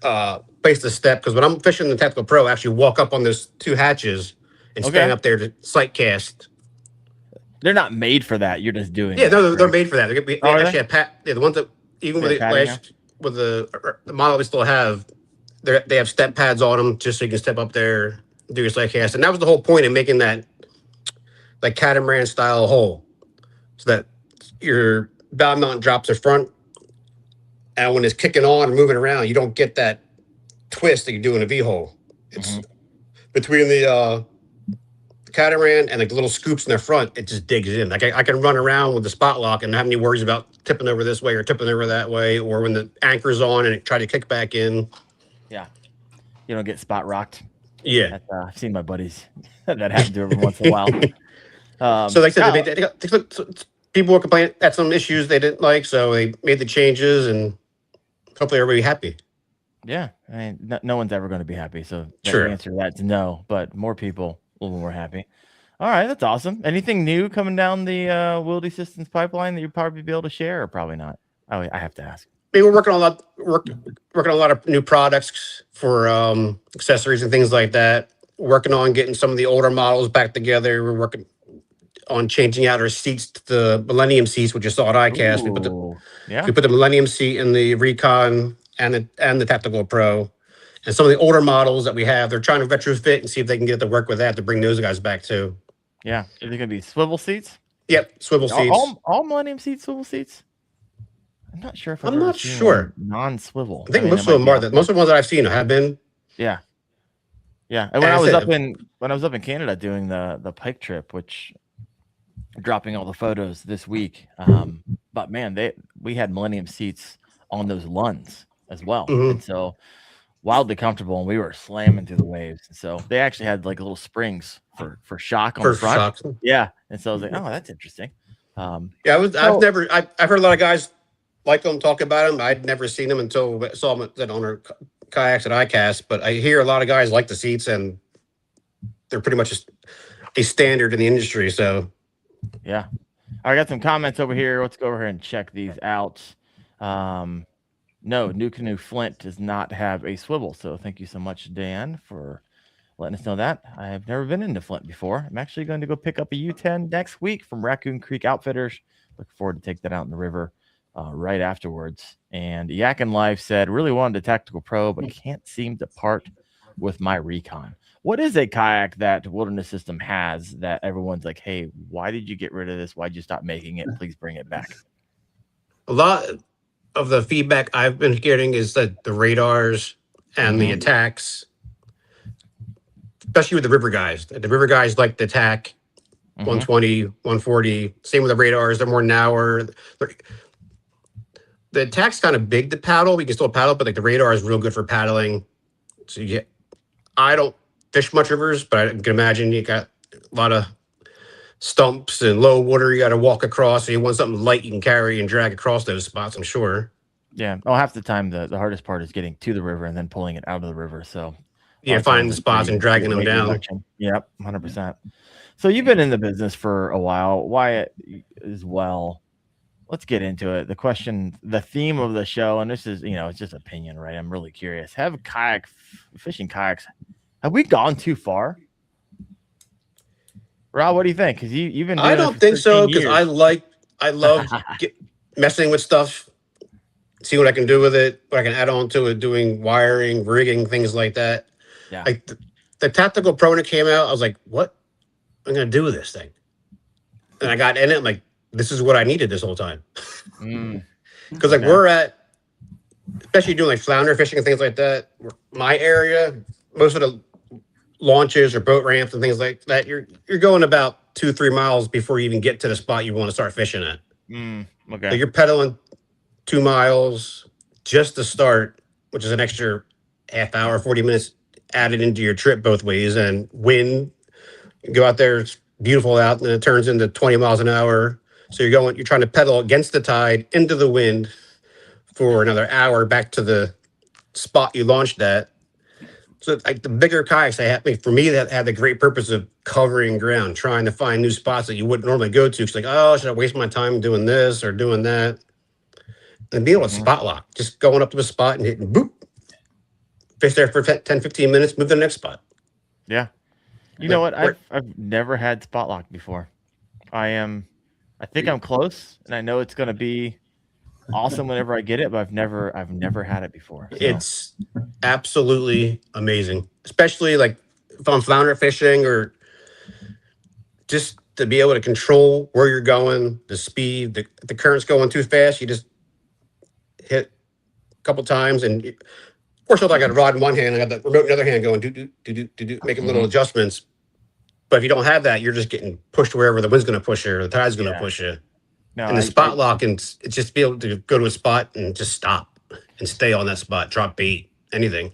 place to step, because when I'm fishing the Tactical Pro, I actually walk up on those two hatches and stand up there to sight cast.
They're not made for that. You're just doing.
Yeah, no, they're made for that. They actually have the ones that even with the model we still have, they have step pads on them just so you can step up there, do your sight cast, and that was the whole point of making that like catamaran style hole, so that your bow mount drops the front, and when it's kicking on and moving around, you don't get that twist that you do in a V hole. It's between the catamaran and like the little scoops in the front, it just digs in. Like I can run around with the spot lock and not have any worries about tipping over this way or tipping over that way, or when the anchor's on and it try to kick back in.
Yeah, you don't get spot rocked.
Yeah,
I've seen my buddies that happen to every once in a while.
So like I said, people were complaining at some issues they didn't like, so they made the changes, and hopefully everybody happy.
Yeah, I mean, no one's ever going to be happy, so
sure.
The answer to that's no, but more people will be more happy. All right, that's awesome. Anything new coming down the Wildy Systems pipeline that you'll probably be able to share, or probably not? Oh, I have to ask.
I mean, we're working on a lot of new products for accessories and things like that. Working on getting some of the older models back together. We're working on changing out our seats to the Millennium seats, which you saw at ICAST. We put the Millennium seat in the Recon and the Tactical Pro. And some of the older models that we have, they're trying to retrofit and see if they can get to work with that to bring those guys back too.
Yeah. Are they going to be swivel seats?
Yep, swivel seats.
All Millennium seats, swivel seats? I'm not sure if
I'm not sure.
Non-swivel.
I think most of them are. Most of the ones that I've seen have been.
Yeah. Yeah. And when I was up in Canada doing the Pike trip, which dropping all the photos this week. But man, we had Millennium seats on those Lunds as well.
Mhm.
And so wildly comfortable, and we were slamming through the waves. And so they actually had like little springs for shock on
For
the front.
shocks.
Yeah. And so I was like, oh, that's interesting.
I've
So-
heard a lot of guys like them, talk about them. I'd never seen them until I saw them on our kayaks at ICAST, but I hear a lot of guys like the seats, and they're pretty much just a standard in the industry. So
yeah. I got some comments over here. Let's go over here and check these out. No, New Canoe Flint does not have a swivel. So thank you so much, Dan, for letting us know that. I have never been into Flint before. I'm actually going to go pick up a U10 next week from Raccoon Creek Outfitters. Look forward to take that out in the river right afterwards. And Yakin Life said, really wanted a Tactical Pro, but can't seem to part with my Recon. What is a kayak that Wilderness System has that everyone's like, hey, why did you get rid of this? Why'd you stop making it? Please bring it back.
a lot of the feedback I've been getting is that the radars and the attacks, especially with the river guys. The river guys like the attack 120, 140. Same with the radars. They're more narrower. The attack's kind of big to paddle. We can still paddle, but like the radar is real good for paddling. So I don't fish much rivers, but I can imagine you got a lot of stumps and low water you got to walk across. So you want something light you can carry and drag across those spots, I'm sure.
Yeah. Oh, half the time the hardest part is getting to the river and then pulling it out of the river. So
Yeah, finding the spots and dragging them down.
Reduction. Yep, 100%. So you've been in the business for a while, Wyatt as well. Let's get into it. The question, the theme of the show, and this is, it's just opinion, right? I'm really curious. Have fishing kayaks, have we gone too far? Rob, what do you think? Because you've been doing
I don't think so, because I love messing with stuff, see what I can do with it, what I can add on to it, doing wiring, rigging, things like that.
Yeah.
Like the Tactical Pro when it came out, I was like, what am I going to do with this thing? And I got in it, I'm like, this is what I needed this whole time. Because we're at, especially doing like flounder fishing and things like that, my area, most of the launches or boat ramps and things like that, you're going about 2-3 miles before you even get to the spot you want to start fishing at.
Okay.
So you're pedaling 2 miles just to start, which is an extra half hour, 40 minutes added into your trip both ways. And wind, you go out there, it's beautiful out, and it turns into 20 miles an hour. So you're trying to pedal against the tide into the wind for another hour back to the spot you launched at. So like the bigger kayaks, for me, that had the great purpose of covering ground, trying to find new spots that you wouldn't normally go to. It's like, oh, should I waste my time doing this or doing that? And being able to spot lock, just going up to a spot and hitting boop, fish there for 10, 15 minutes, move to the next spot.
Yeah. You know what? I've never had spot lock before. I think I'm close, and I know it's going to be awesome whenever I get it, but I've never had it before. So.
It's absolutely amazing, especially like if I'm flounder fishing or just to be able to control where you're going, the speed, the current's going too fast. You just hit a couple times, and of course, I got a rod in one hand, I got the remote in the other hand going, do, making little adjustments. But if you don't have that, you're just getting pushed wherever the wind's going to push you or the tide's going to push you.
No,
and the spot lock, and it's just be able to go to a spot and just stop and stay on that spot, drop bait, anything.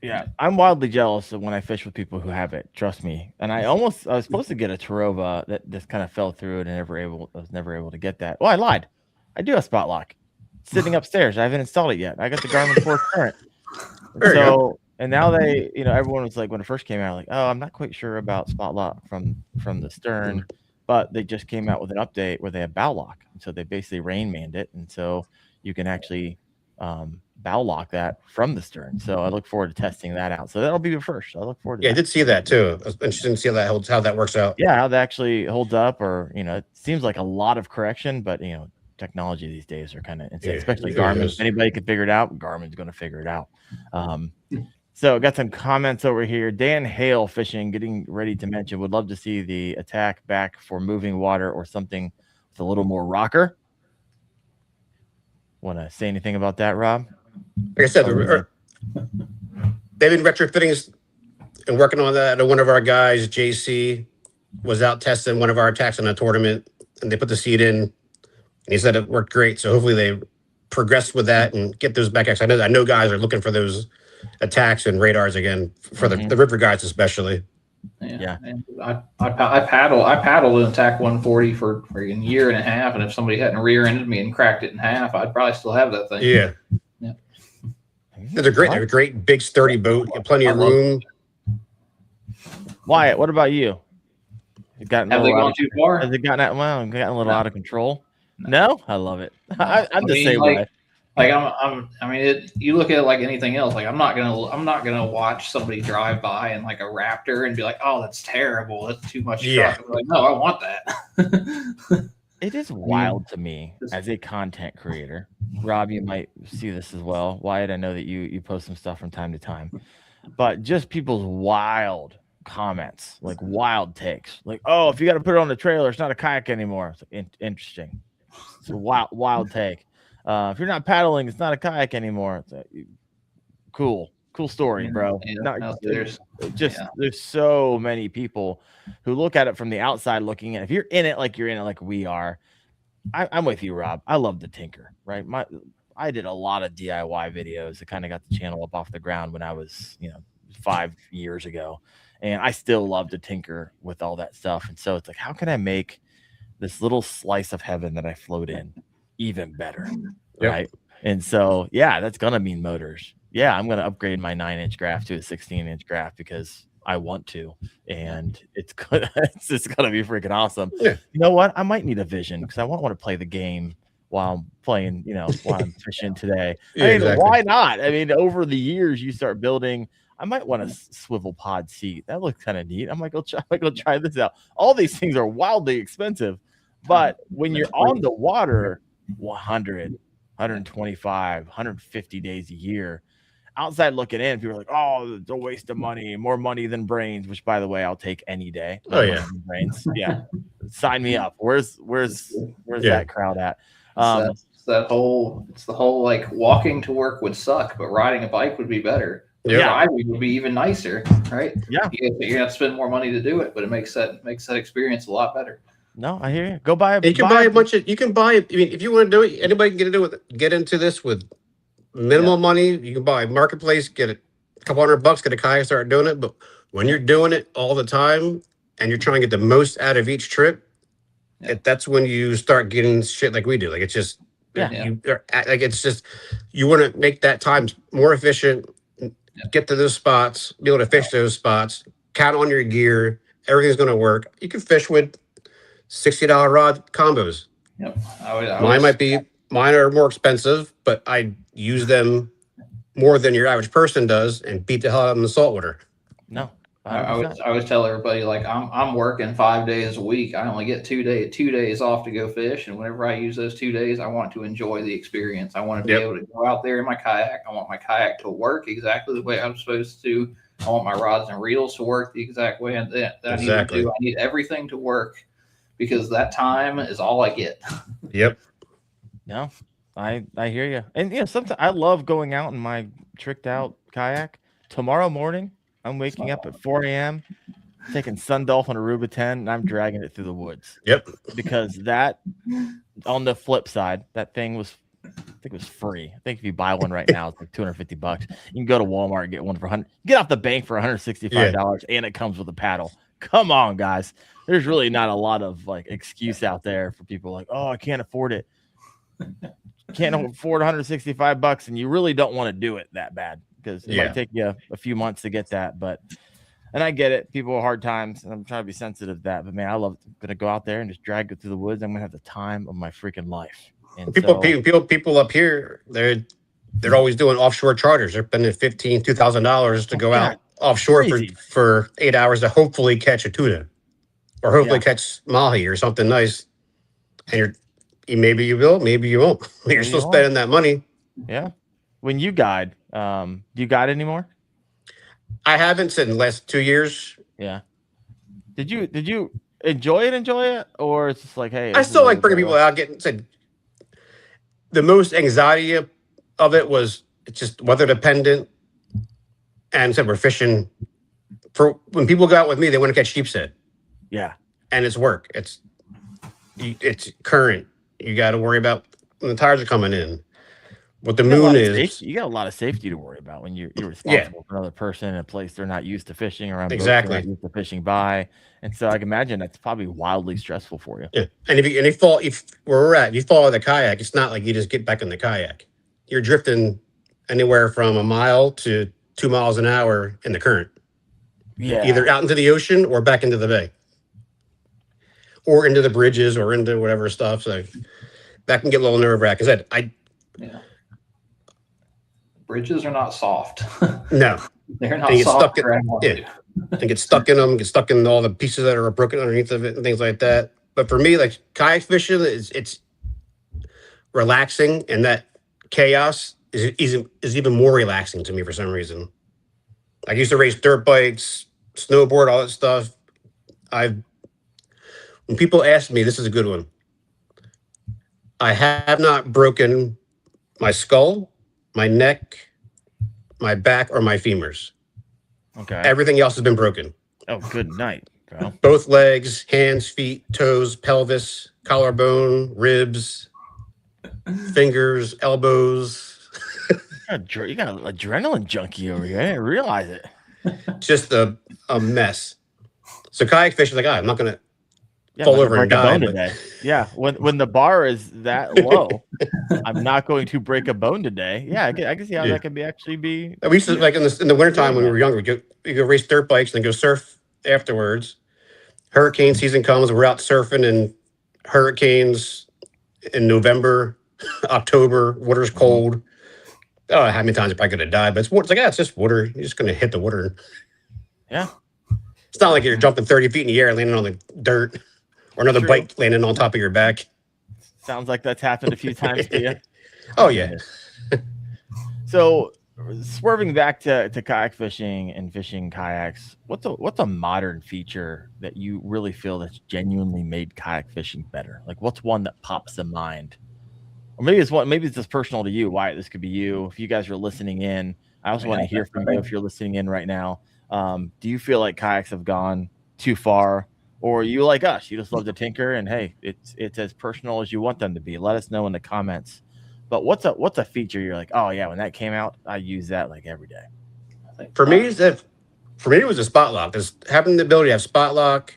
Yeah, I'm wildly jealous of when I fish with people who have it. Trust me. And I was supposed to get a Tarova that just kind of fell through it, and I was never able to get that. Well, I lied. I do have spot lock. It's sitting upstairs. I haven't installed it yet. I got the Garmin Force Current. So, and now they, everyone was like, when it first came out, like, oh, I'm not quite sure about spot lock from the stern, but they just came out with an update where they have bow lock. So they basically rain manned it, and so you can actually bow lock that from the stern. So I look forward to testing that out. So that'll be the first. I look forward to that.
I did see that too. It was interesting to see how that works out.
Yeah, how that actually holds up, or it seems like a lot of correction, but technology these days are kind of insane, especially Garmin. If anybody can figure it out, Garmin's going to figure it out. So got some comments over here. Dan Hale Fishing getting ready to mention would love to see the attack back for moving water or something with a little more rocker. Want to say anything about that, Rob?
Like I said, they've been retrofitting and working on that. One of our guys, JC, was out testing one of our attacks in a tournament, and they put the seat in, and he said it worked great. So hopefully they progress with that and get those back. I know guys are looking for those attacks and radars again for the river guys especially.
Yeah. And I paddled an attack 140 for a year and a half, and if somebody hadn't rear-ended me and cracked it in half, I'd probably still have that thing.
Yeah. They're great. They're a great, big, sturdy boat. Plenty of room.
Wyatt, what about you?
Have they gone too far?
Has it gotten a little out of control? No, I love it. I'm the same way.
Like you look at it like anything else. Like I'm not gonna watch somebody drive by in like a Raptor and be like, oh, that's terrible. That's too much truck. I'm like, no, I want that.
It is wild to me as a content creator. Rob, you might see this as well. Wyatt, I know that you post some stuff from time to time, but just people's wild comments, like wild takes, like, oh, if you got to put it on the trailer, it's not a kayak anymore. It's like, interesting. It's a wild take. If you're not paddling, it's not a kayak anymore. It's cool story, bro. There's so many people who look at it from the outside looking in. If you're in it like we are, I'm with you, Rob. I love to tinker, right? I did a lot of DIY videos that kind of got the channel up off the ground when I was, 5 years ago. And I still love to tinker with all that stuff. And so it's like, how can I make this little slice of heaven that I float in even better?
Yep.
Right. And so, yeah, that's going to mean motors. Yeah, I'm going to upgrade my 9-inch graph to a 16-inch graph because I want to. And it's just going to be freaking awesome.
Yeah.
You know what? I might need a vision because I want to play the game while I'm playing, while I'm fishing today.
Yeah, exactly.
Why not? I mean, over the years, you start building. I might want a swivel pod seat. That looks kind of neat. I might go try this out. All these things are wildly expensive, but when you're on the water 100, 125, 150 days a year, outside looking in, people are like, oh, it's a waste of money, more money than brains, which, by the way, I'll take any day.
Oh, yeah.
Brains. Yeah. Sign me up. Where's that crowd at?
It's the whole like walking to work would suck, but riding a bike would be better.
Yeah,
driving would be even nicer, right?
Yeah,
you have to spend more money to do it, but it makes that experience a lot better.
No, I hear you. Go buy.
You can buy a bunch of. You can buy. I mean, if you want to do it, anybody can get into this with minimal money. You can buy a marketplace, get a couple $100, get a kayak, start doing it. But when you're doing it all the time and you're trying to get the most out of each trip, that's when you start getting shit like we do. Like it's just, it's just you want to make that time more efficient. Get to those spots, be able to fish those spots, count on your gear, everything's going to work. You can fish with $60 rod combos.
Yep.
Mine are more expensive, but I use them more than your average person does and beat the hell out of them in the saltwater.
No.
I always tell everybody, like, I'm working 5 days a week. I only get 2 days off to go fish. And whenever I use those 2 days, I want to enjoy the experience. I want to be able to go out there in my kayak. I want my kayak to work exactly the way I'm supposed to. I want my rods and reels to work the exact way that I need to do. I need everything to work because that time is all I get.
Yep.
No, I hear you. And sometimes I love going out in my tricked out kayak. Tomorrow morning, I'm waking up at 4 a.m., taking Sundolphin Aruba 10, and I'm dragging it through the woods.
Yep.
Because that, on the flip side, that thing was, I think it was free. I think if you buy one right now, it's like $250. You can go to Walmart and get one for get off the bank for $165, and it comes with a paddle. Come on, guys. There's really not a lot of like excuse out there for people like, oh, I can't afford it. Can't afford $165, and you really don't want to do it that bad. Because it might take you a few months to get that, and I get it. People have hard times, and I'm trying to be sensitive to that. But man, I love going to go out there and just drag it through the woods. I'm gonna have the time of my freaking life. And
people up here, they're always doing offshore charters. They're spending $2,000 to go out offshore for 8 hours to hopefully catch a tuna, or hopefully catch mahi or something nice. And maybe you will, maybe you won't. You're still spending that money.
Yeah. When you guide, do you guide anymore?
I haven't since the last 2 years.
Yeah. Did you enjoy it, or it's just like, hey?
I still like bringing people out. The most anxiety of it was it's just weather dependent, and said we're fishing for when people go out with me, they want to catch sheepshead.
Yeah,
and it's work. It's current. You got to worry about when the tires are coming in. What the moon is,
safety. You got a lot of safety to worry about when you're responsible for another person in a place they're not used to fishing around.
Exactly.
Boats they're not used to fishing by, and so I can imagine that's probably wildly stressful for you.
Yeah, and if where we're at, if you fall in the kayak, it's not like you just get back in the kayak. You're drifting anywhere from a mile to 2 miles an hour in the current.
Yeah,
Either out into the ocean or back into the bay, or into the bridges or into whatever stuff. So that can get a little nerve-wracking.
Yeah. Bridges are not soft.
No,
They're not soft.
And get stuck in them, get stuck in all the pieces that are broken underneath of it and things like that. But for me, like kayak fishing it's relaxing, and that chaos is even more relaxing to me for some reason. I used to race dirt bikes, snowboard, all that stuff. When people ask me, this is a good one. I have not broken my skull, my neck, my back, or my femurs.
Okay.
Everything else has been broken.
Oh, good night, bro.
Both legs, hands, feet, toes, pelvis, collarbone, ribs, fingers, elbows.
You got an adrenaline junkie over here. I didn't realize it.
Just a mess. So kayak fishing, like, I'm not gonna fall over and die.
Today. Yeah, when the bar is that low, I'm not going to break a bone today. Yeah, I can see how that can be.
We used to, like in the wintertime when we were younger, we go race dirt bikes and then go surf afterwards. Hurricane season comes, we're out surfing, and hurricanes in November, October, water's cold. I don't know how many times you're probably gonna die, but it's like, it's just water. You're just gonna hit the water.
Yeah.
It's not like you're jumping 30 feet in the air, landing on the dirt, or another bike landing on top of your back.
Sounds like that's happened a few times to you.
Oh, yeah.
So, swerving back to kayak fishing and fishing kayaks, what's a modern feature that you really feel that's genuinely made kayak fishing better? Like, what's one that pops in mind? Or maybe it's just personal to you, Wyatt. This could be you. If you guys are listening in, I also want to hear from you if you're listening in right now. Do you feel like kayaks have gone too far, or are you like us? You just love to tinker, and hey, it's as personal as you want them to be. Let us know in the comments. But what's a feature you're like, oh yeah, when that came out, I use that like every day.
For me, it was a spot lock. Just having the ability to have spot lock,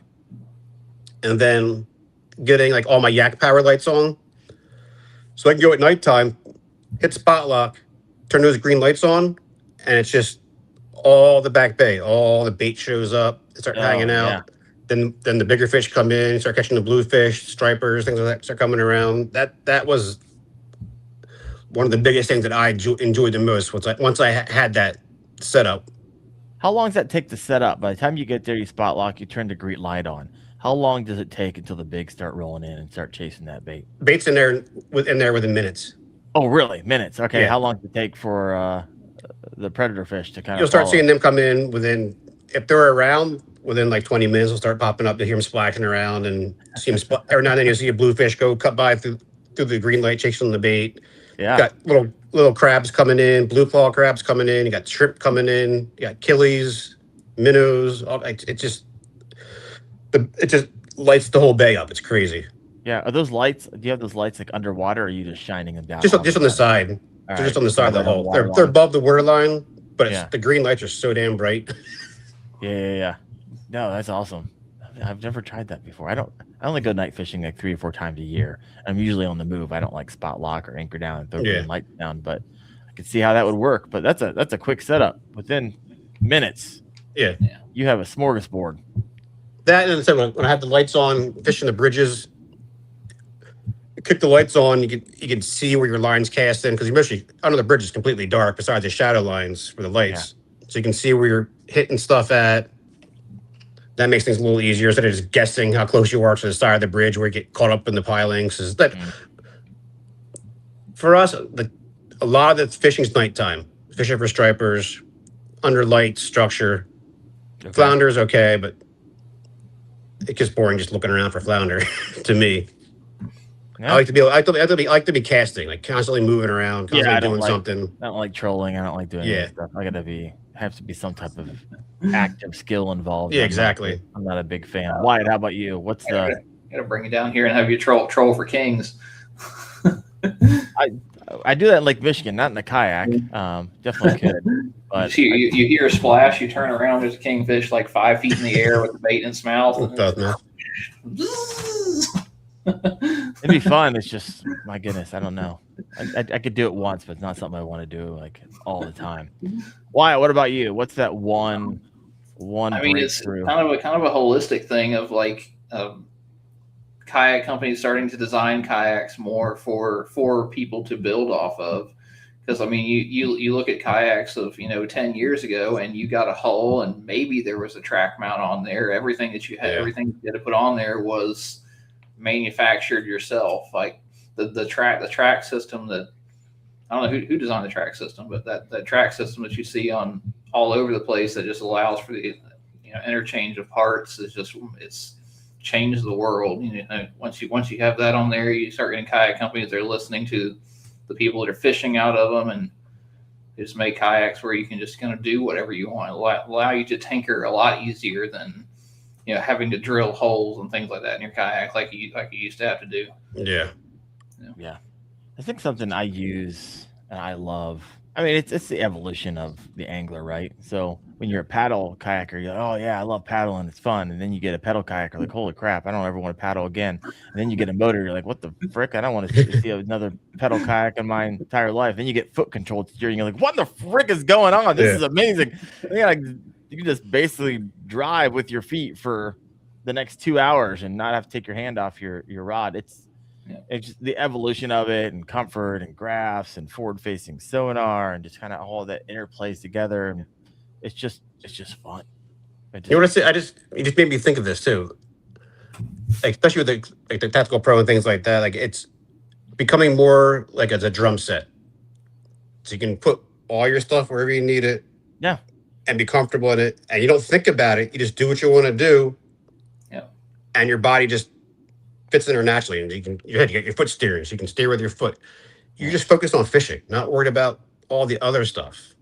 and then getting like all my yak power lights on, so I can go at nighttime, hit spot lock, turn those green lights on, and it's just all the back bay, all the bait shows up, start hanging out. Yeah. Then the bigger fish come in, start catching the bluefish, stripers, things like that start coming around. That was one of the biggest things that I enjoyed the most. Once I had that set up.
How long does that take to set up? By the time you get there, you spot lock, you turn the green light on. How long does it take until the bigs start rolling in and start chasing that bait?
Bait's in there within minutes.
Oh, really? Minutes? Okay.
Yeah.
How long does it take for the predator fish to kind of?
You'll start seeing them come in if they're around, within like 20 minutes. They'll start popping up. To hear them splashing around, and see them. Every now and then you'll see a bluefish cut by through the green light, chasing the bait.
Yeah.
You got little crabs coming in, blue claw crabs coming in. You got shrimp coming in. You got killies, minnows. It just lights the whole bay up. It's crazy.
Yeah. Are those lights? Do you have those lights like underwater, or are you just shining them down?
Just on the side. They're just on the side of the hull. They're above the water line, but the green lights are so damn bright.
Yeah. No, that's awesome. I've never tried that before. I only go night fishing like 3 or 4 times a year. I'm usually on the move. I don't like spot lock or anchor down and throw green lights down, but I could see how that would work. But that's a quick setup. Within minutes, you have a smorgasbord.
That, and so when I have the lights on, fishing the bridges, you kick the lights on, you can see where your line's cast in, because mostly under the bridge is completely dark besides the shadow lines for the lights. Yeah. So you can see where you're hitting stuff at. That makes things a little easier instead of just guessing how close you are to the side of the bridge where you get caught up in the pilings. For us, a lot of the fishing's nighttime. Fishing for stripers, under light structure. Okay. Flounder's okay, but it gets boring just looking around for flounder to me. Yeah. I like to be casting, like constantly moving around, constantly doing something.
I don't like trolling. I don't like doing that stuff. I have to be some type of active skill involved.
Yeah, exactly.
I'm not a big fan. Wyatt, how about you? What's
gotta bring you down here and have you troll for kings.
I I do that in Lake Michigan, not in a kayak. Definitely could. But
you hear a splash, you turn around, there's a kingfish like 5 feet in the air with the bait in its mouth.
It'd be fun. It's just, my goodness, I don't know. I could do it once, but it's not something I want to do like all the time. Wyatt, what about you? What's that one? I mean,
it's kind of a holistic thing of like kayak companies starting to design kayaks more for people to build off of. Because I mean, you look at kayaks of 10 years ago, and you got a hull, and maybe there was a track mount on there. Everything that you had, everything you had to put on there was manufactured yourself. Like the track system that I don't know who designed the track system, but that track system that you see on all over the place that just allows for the interchange of parts it's changed the world. Once you have that on there, you start getting kayak companies. They're listening to the people that are fishing out of them, and they just make kayaks where you can just kind of do whatever you want. Allow you to tinker a lot easier than having to drill holes and things like that in your kayak like you used to have to do.
Yeah. I think something I use and I love, I mean, it's the evolution of the angler, right? So when you're a paddle kayaker, you're like, oh yeah, I love paddling, it's fun. And then you get a pedal kayaker, like, holy crap, I don't ever want to paddle again. And then you get a motor, you're like, what the frick? I don't want to see another pedal kayak in my entire life. Then you get foot controlled steering, you're like, what the frick is going on? This is amazing. You can just basically drive with your feet for the next 2 hours and not have to take your hand off your rod. It's just the evolution of it, and comfort and graphs and forward-facing sonar, and just kind of all that interplays together, and it's just fun. You
know what I say? It just made me think of this too, like, especially with the Tactical Pro and things like that. Like, it's becoming more like as a drum set, so you can put all your stuff wherever you need it, and be comfortable in it, and you don't think about it. You just do what you want to do, and your body just fits in there naturally, and you get your foot steering, so you can steer with your foot. You're just focused on fishing, not worried about all the other stuff.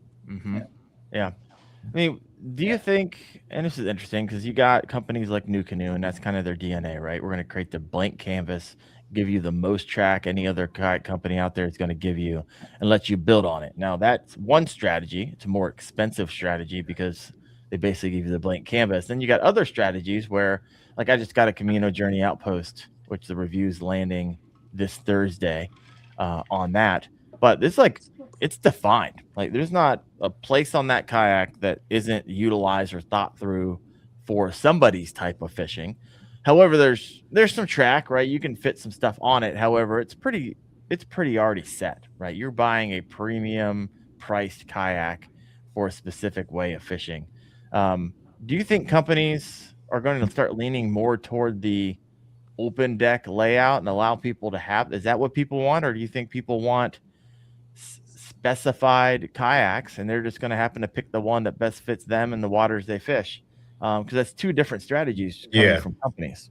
Yeah. I mean, do you think, and this is interesting because you got companies like New Canoe, and that's kind of their DNA, right? We're going to create the blank canvas, give you the most track any other kayak company out there is going to give you, and let you build on it. Now, that's one strategy. It's a more expensive strategy because they basically give you the blank canvas. Then you got other strategies where, like, I just got a Camino Journey Outpost, which the review's landing this Thursday on that. But it's like, it's defined. Like, there's not a place on that kayak that isn't utilized or thought through for somebody's type of fishing. However, there's some track, right? You can fit some stuff on it. However, it's pretty already set, right? You're buying a premium priced kayak for a specific way of fishing. Do you think companies are going to start leaning more toward the open deck layout and allow people to have, is that what people want? Or do you think people want specified kayaks and they're just going to happen to pick the one that best fits them and the waters they fish? Because that's two different strategies coming from companies.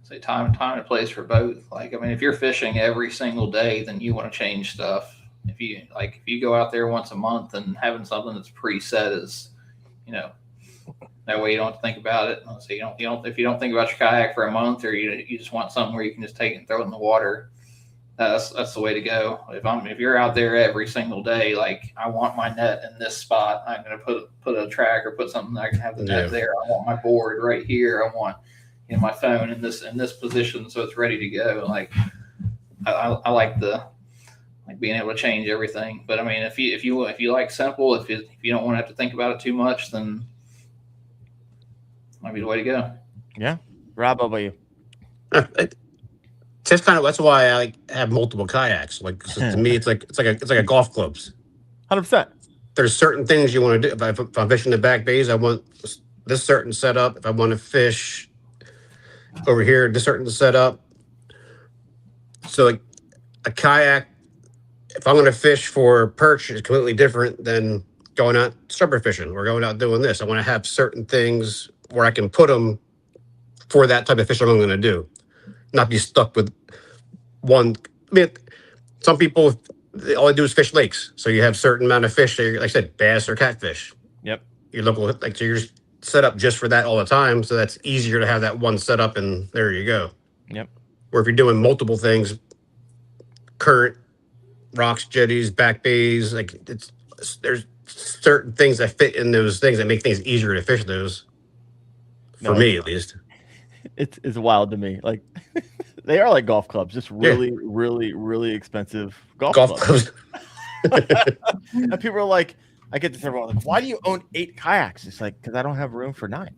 Say time and place for both. Like, I mean, if you're fishing every single day, then you want to change stuff. If you go out there once a month and having something that's preset is, that way you don't have to think about it. So if you don't think about your kayak for a month, or you just want something where you can just take it and throw it in the water, that's the way to go. If you're out there every single day, like, I want my net in this spot, I'm going to put a track or put something that I can have the net there. I want my board right here. I want my phone in this position so it's ready to go. Like, I like being able to change everything. But I mean, if you like simple, if you don't want to have to think about it too much, then might be the way to go.
Yeah. Rob, how about you?
That's why I have multiple kayaks. Like, to me, it's like a golf clubs.
100%.
There's certain things you want to do. If I'm fishing the back bays, I want this certain setup. If I want to fish over here, this certain setup. So, like, a kayak, if I'm going to fish for perch, is completely different than going out stripper fishing or going out doing this. I want to have certain things where I can put them for that type of fishing I'm going to do, not be stuck with one. I mean, some people, all they do is fish lakes. So you have certain amount of fish, like I said, bass or catfish.
Yep.
Your local, so you're set up just for that all the time. So that's easier to have that one set up, and there you go.
Yep.
Or if you're doing multiple things, current, rocks, jetties, back bays. Like there's certain things that fit in those things that make things easier to fish those. For me, at least.
It's wild to me. Like they are like golf clubs, just really, really, really expensive golf clubs. And people are like, I get this everyone like, why do you own 8 kayaks? It's like, because I don't have room for 9.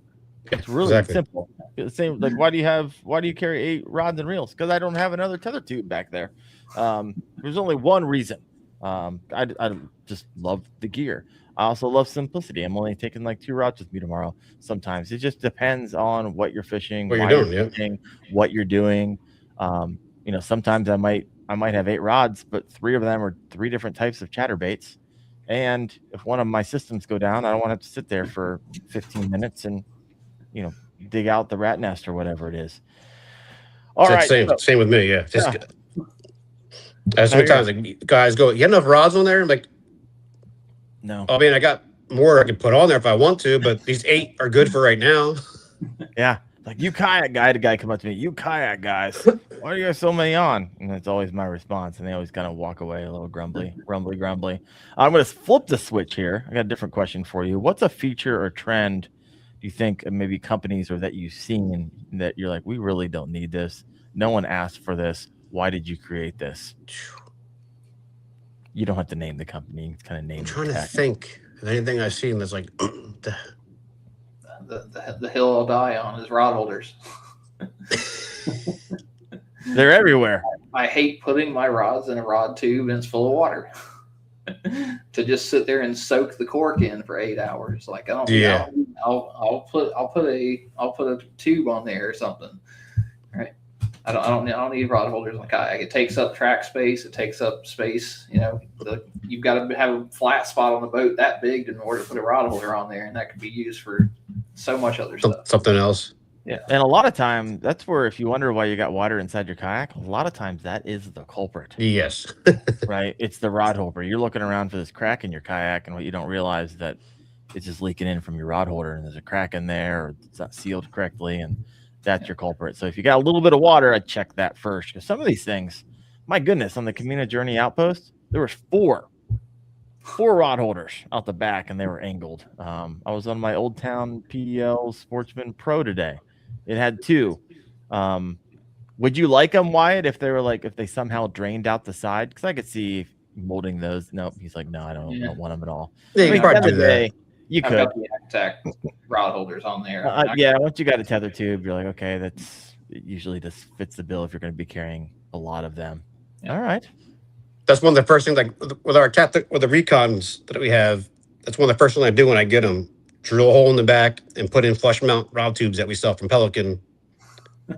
It's really simple. It's the same. Like, why do you carry 8 rods and reels? Because I don't have another tether tube back there. There's only one reason. I just love the gear. I also love simplicity. I'm only taking like 2 rods with me tomorrow. Sometimes it just depends on what you're fishing,
what you're doing,
fishing, what you're doing. Sometimes I might have 8 rods, but 3 of them are 3 different types of chatterbaits. And if one of my systems go down, I don't want to have to sit there for 15 minutes and dig out the rat nest or whatever it is. All right.
Same with me. Yeah. Sometimes like, guys go, you have enough rods on there? I'm like,
no.
I mean, I got more I can put on there if I want to, but these 8 are good for right now.
Yeah. Like, you kayak guy, the guy come up to me, you kayak guys, why do you have so many on? And that's always my response. And they always kind of walk away a little grumbly. I'm going to flip the switch here. I got a different question for you. What's a feature or trend do you think maybe companies or that you've seen that you're like, we really don't need this? No one asked for this. Why did you create this? You don't have to name the company. It's kind of name.
I'm trying to think of anything I've seen that's like
the hill I'll die on is rod holders.
They're everywhere.
I hate putting my rods in a rod tube and it's full of water. To just sit there and soak the cork in for 8 hours. Like, I don't. Yeah. I'll put a tube on there or something. Right. I don't need rod holders on a kayak. It takes up track space. It takes up space. You've got to have a flat spot on the boat that big in order to put a rod holder on there, and that could be used for so much other stuff.
Something else.
Yeah, and a lot of time that's where, if you wonder why you got water inside your kayak, a lot of times that is the culprit.
Yes.
Right. It's the rod holder. You're looking around for this crack in your kayak, and what you don't realize that it's just leaking in from your rod holder, and there's a crack in there, or it's not sealed correctly, and that's your culprit. So if you got a little bit of water, I'd check that first, because some of these things, my goodness, on the Camino Journey outpost, there was four rod holders out the back, and they were angled. I was on my Old Town PDL Sportsman Pro today. It had 2. Would you like them, Wyatt, if they were like, if they somehow drained out the side? Because I could see molding those. Nope. He's like, no, I don't want them at all.
Yeah, you probably do that.
You could. Got the Attack rod holders on there.
Yeah, once you got a tether tube, you're like, okay, that's usually just fits the bill if you're going to be carrying a lot of them. Yeah. All right.
That's one of the first things, like with our with the recons that we have. That's one of the first things I do when I get them. Drill a hole in the back and put in flush mount rod tubes that we sell from Pelican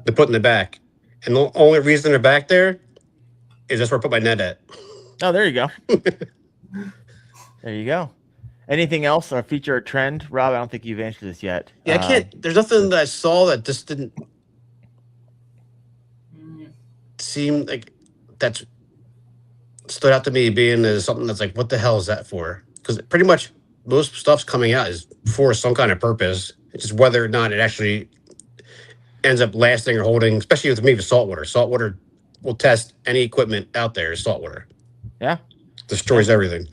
to put in the back. And the only reason they're back there is that's where I put my net at.
Oh, there you go. There you go. Anything else, or feature or trend? Rob, I don't think you've answered this yet.
Yeah, I can't. There's nothing that I saw that just didn't seem like that's stood out to me, being as something that's like, what the hell is that for? Because pretty much most stuff's coming out is for some kind of purpose. It's just whether or not it actually ends up lasting or holding, especially with me with saltwater. Saltwater will test any equipment out there is saltwater.
Yeah.
Destroys everything.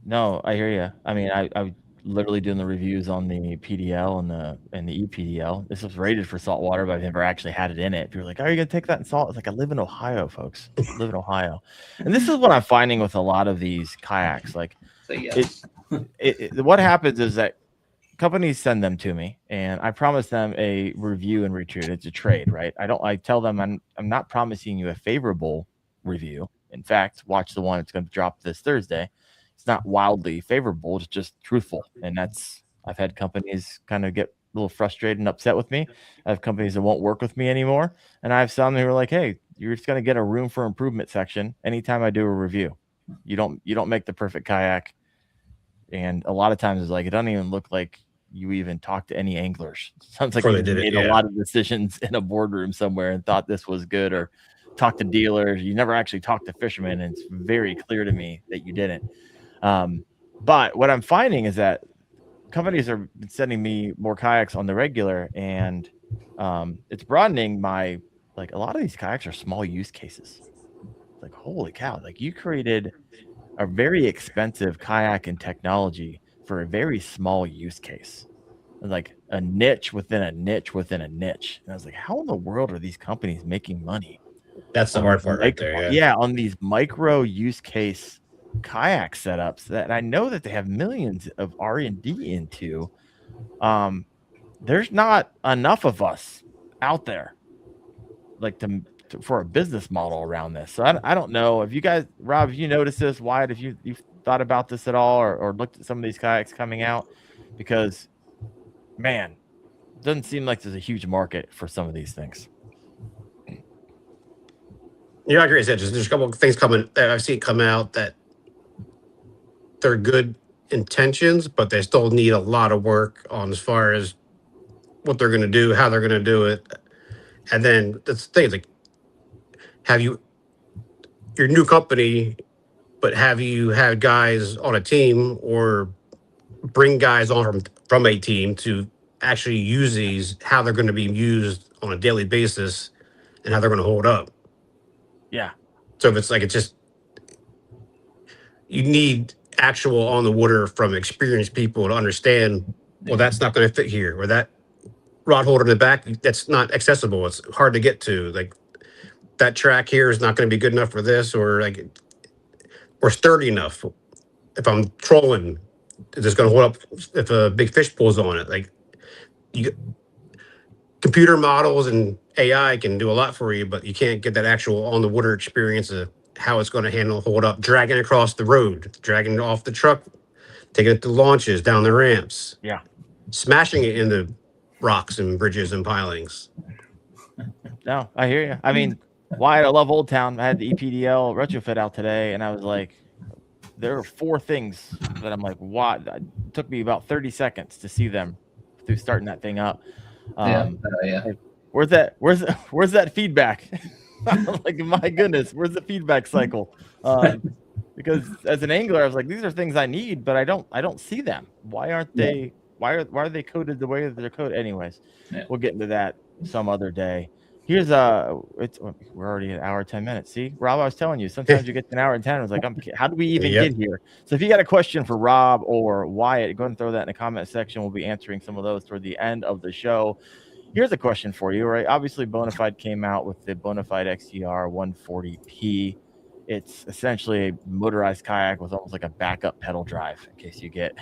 No, I hear you. I mean, I literally doing the reviews on the PDL and the EPDL. This was rated for saltwater, but I've never actually had it in it. People are like, "Are you going to take that in salt?" It's like, I live in Ohio, folks. I live in Ohio. And this is what I'm finding with a lot of these kayaks. Like, what happens is that companies send them to me, and I promise them a review and return. It's a trade, right? I tell them I'm not promising you a favorable review. In fact, watch the one that's going to drop this Thursday. It's not wildly favorable. It's just truthful. And I've had companies kind of get a little frustrated and upset with me. I have companies that won't work with me anymore. And I have some who are like, hey, you're just going to get a room for improvement section anytime I do a review. You don't make the perfect kayak. And a lot of times it's like, it doesn't even look like you even talked to any anglers. It sounds like you made a lot of decisions in a boardroom somewhere and thought this was good, or talked to dealers. You never actually talked to fishermen. And it's very clear to me that you didn't. But what I'm finding is that companies are sending me more kayaks on the regular, and it's broadening my, like, a lot of these kayaks are small use cases. Like, holy cow, like you created a very expensive kayak and technology for a very small use case. Like a niche within a niche within a niche. And I was like, how in the world are these companies making money?
That's the hard part right there.
Yeah, on these micro use case kayak setups that I know that they have millions of R&D into. There's not enough of us out there like for a business model around this. So I don't know if you guys, Rob, if you noticed this, Wyatt, if you've thought about this at all or looked at some of these kayaks coming out, because man, it doesn't seem like there's a huge market for some of these things.
Yeah, I agree. I said there's a couple of things coming that I've seen come out that they're good intentions, but they still need a lot of work on as far as what they're going to do, how they're going to do it. And then the thing is, like, have you your new company, but have you had guys on a team or bring guys on from a team to actually use these, how they're going to be used on a daily basis and how they're going to hold up.
Yeah.
So if it's like, it's just, you need actual on the water from experienced people to understand, well, that's not going to fit here, or that rod holder in the back, that's not accessible. It's hard to get to. Like that track here is not going to be good enough for this, or like, or sturdy enough. If I'm trolling, is this going to hold up if a big fish pulls on it? Like, computer models and AI can do a lot for you, but you can't get that actual on the water experience of how it's going to hold up, dragging across the road, dragging it off the truck, taking it to launches, down the ramps.
Yeah.
Smashing it into rocks and bridges and pilings.
No, I hear you. I mean, Wyatt, I love Old Town. I had the EPDL retrofit out today, and I was like, there are 4 things that I'm like, what? It took me about 30 seconds to see them through starting that thing up. Like, where's that feedback? Like, my goodness, where's the feedback cycle? Because as an angler, I was like, these are things I need, but I don't see them. Why aren't they? Why are they coded the way that they're coded? Anyways, we'll get into that some other day. Here's we're already an hour 10 minutes. See, Rob, I was telling you, sometimes you get to an hour and 10. I was like, how do we even get here? So if you got a question for Rob or Wyatt, go ahead and throw that in the comment section. We'll be answering some of those toward the end of the show. Here's a question for you, right? Obviously, Bonafide came out with the Bonafide XTR 140P. It's essentially a motorized kayak with almost like a backup pedal drive in case you get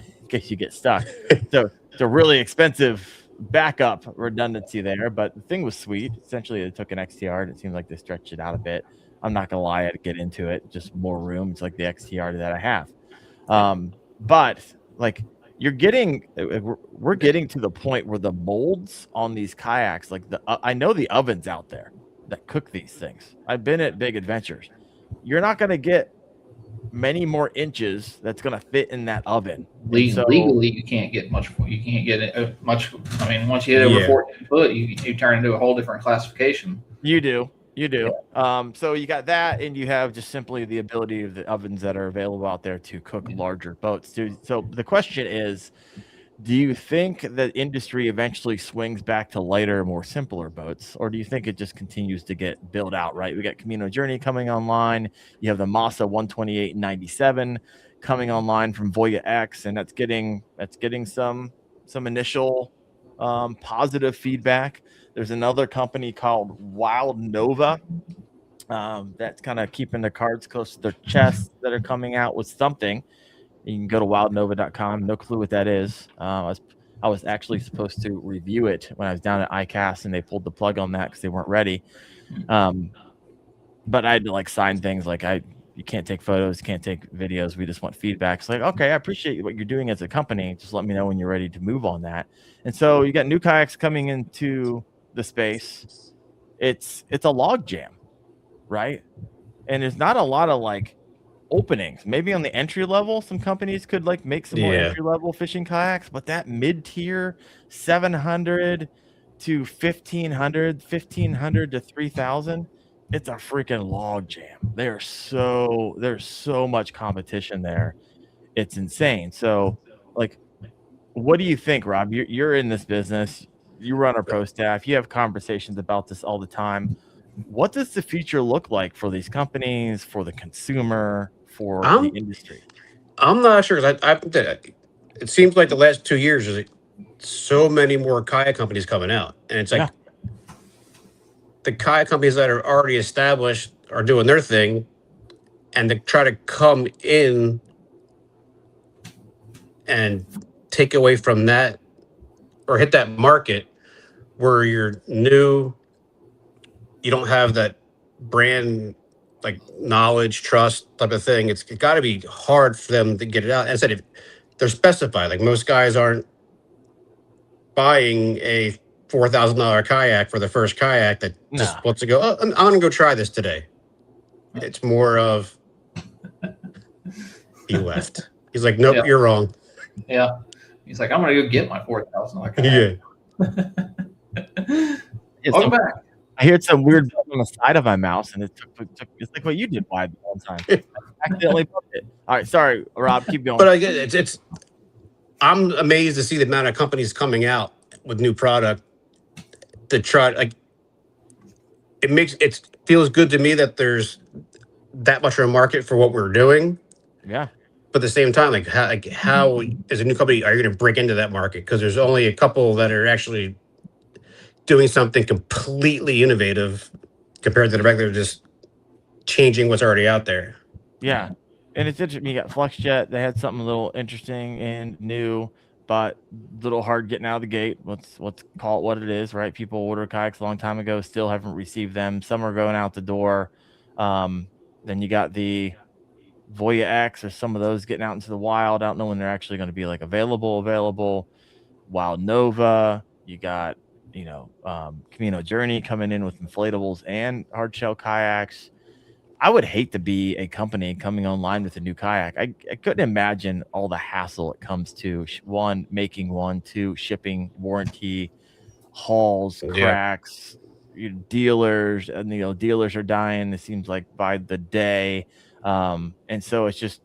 stuck. So it's a really expensive backup redundancy there, but the thing was sweet. Essentially, they took an XTR and it seems like they stretched it out a bit. I'm not gonna lie, I had to get into it, just more room. It's like the XTR that I have. But like we're getting to the point where the molds on these kayaks, like I know the ovens out there that cook these things. I've been at Big Adventures. You're not gonna get many more inches that's going to fit in that oven.
Legally, you can't get much. You can't get much. I mean, once you hit over 14 foot, you turn into a whole different classification.
You do. So you got that, and you have just simply the ability of the ovens that are available out there to cook larger boats. So the question is, do you think that industry eventually swings back to lighter, more simpler boats, or do you think it just continues to get built out? Right, we got Camino Journey coming online. You have the Masa 128 and 97 coming online from Voya X, and that's getting some initial positive feedback. There's another company called Wild Nova that's kind of keeping their cards close to their chest that are coming out with something. You can go to wildnova.com. No clue what that is. I was actually supposed to review it when I was down at ICAST, and they pulled the plug on that because they weren't ready. But I had to sign things like you can't take photos, can't take videos. We just want feedback. It's like, okay, I appreciate what you're doing as a company. Just let me know when you're ready to move on that. And so you got new kayaks coming into the space. It's a log jam, right? And there's not a lot of openings. Maybe on the entry level, some companies could make some more entry level fishing kayaks, but that mid-tier 700 to 1500 to 3000, it's a freaking log jam. There's so much competition there. It's insane. So what do you think, Rob? You're in this business. You run a pro staff. You have conversations about this all the time. what does the future look like for these companies, for the consumer, for the industry?
I'm not sure. It seems like the last 2 years there's so many more kayak companies coming out, and it's like the kayak companies that are already established are doing their thing, and to try to come in and take away from that or hit that market where you're new, you don't have that brand like knowledge, trust type of thing. It's got to be hard for them to get it out. And I said, if they're specified, like most guys aren't buying a $4,000 kayak for the first kayak that just wants to go, oh, I'm going to go try this today. It's more of, he left. He's like, nope, you're wrong.
Yeah. He's like, I'm going to go get my $4,000 kayak.
Yeah. Welcome back. I heard some weird button on the side of my mouse, and it took it's like what you did, Wyatt, all the time. I accidentally bumped it. All right, sorry, Rob, keep going.
But I get it's I'm amazed to see the amount of companies coming out with new product to try. Like, it feels good to me that there's that much of a market for what we're doing.
Yeah.
But at the same time, how as a new company are you going to break into that market? Because there's only a couple that are actually doing something completely innovative compared to the regular, just changing what's already out there.
Yeah. And it's interesting. You got FlexJet. They had something a little interesting and new, but a little hard getting out of the gate. Let's call it what it is, right? People ordered kayaks a long time ago, still haven't received them. Some are going out the door. Then you got the Voya X or some of those getting out into the wild. I don't know when they're actually going to be like available. Wild Nova. You got, Camino Journey coming in with inflatables and hard shell kayaks. I would hate to be a company coming online with a new kayak. I couldn't imagine all the hassle it comes to one, making one, two, shipping, warranty, hauls, cracks, dealers, and dealers are dying. It seems like by the day. And so it just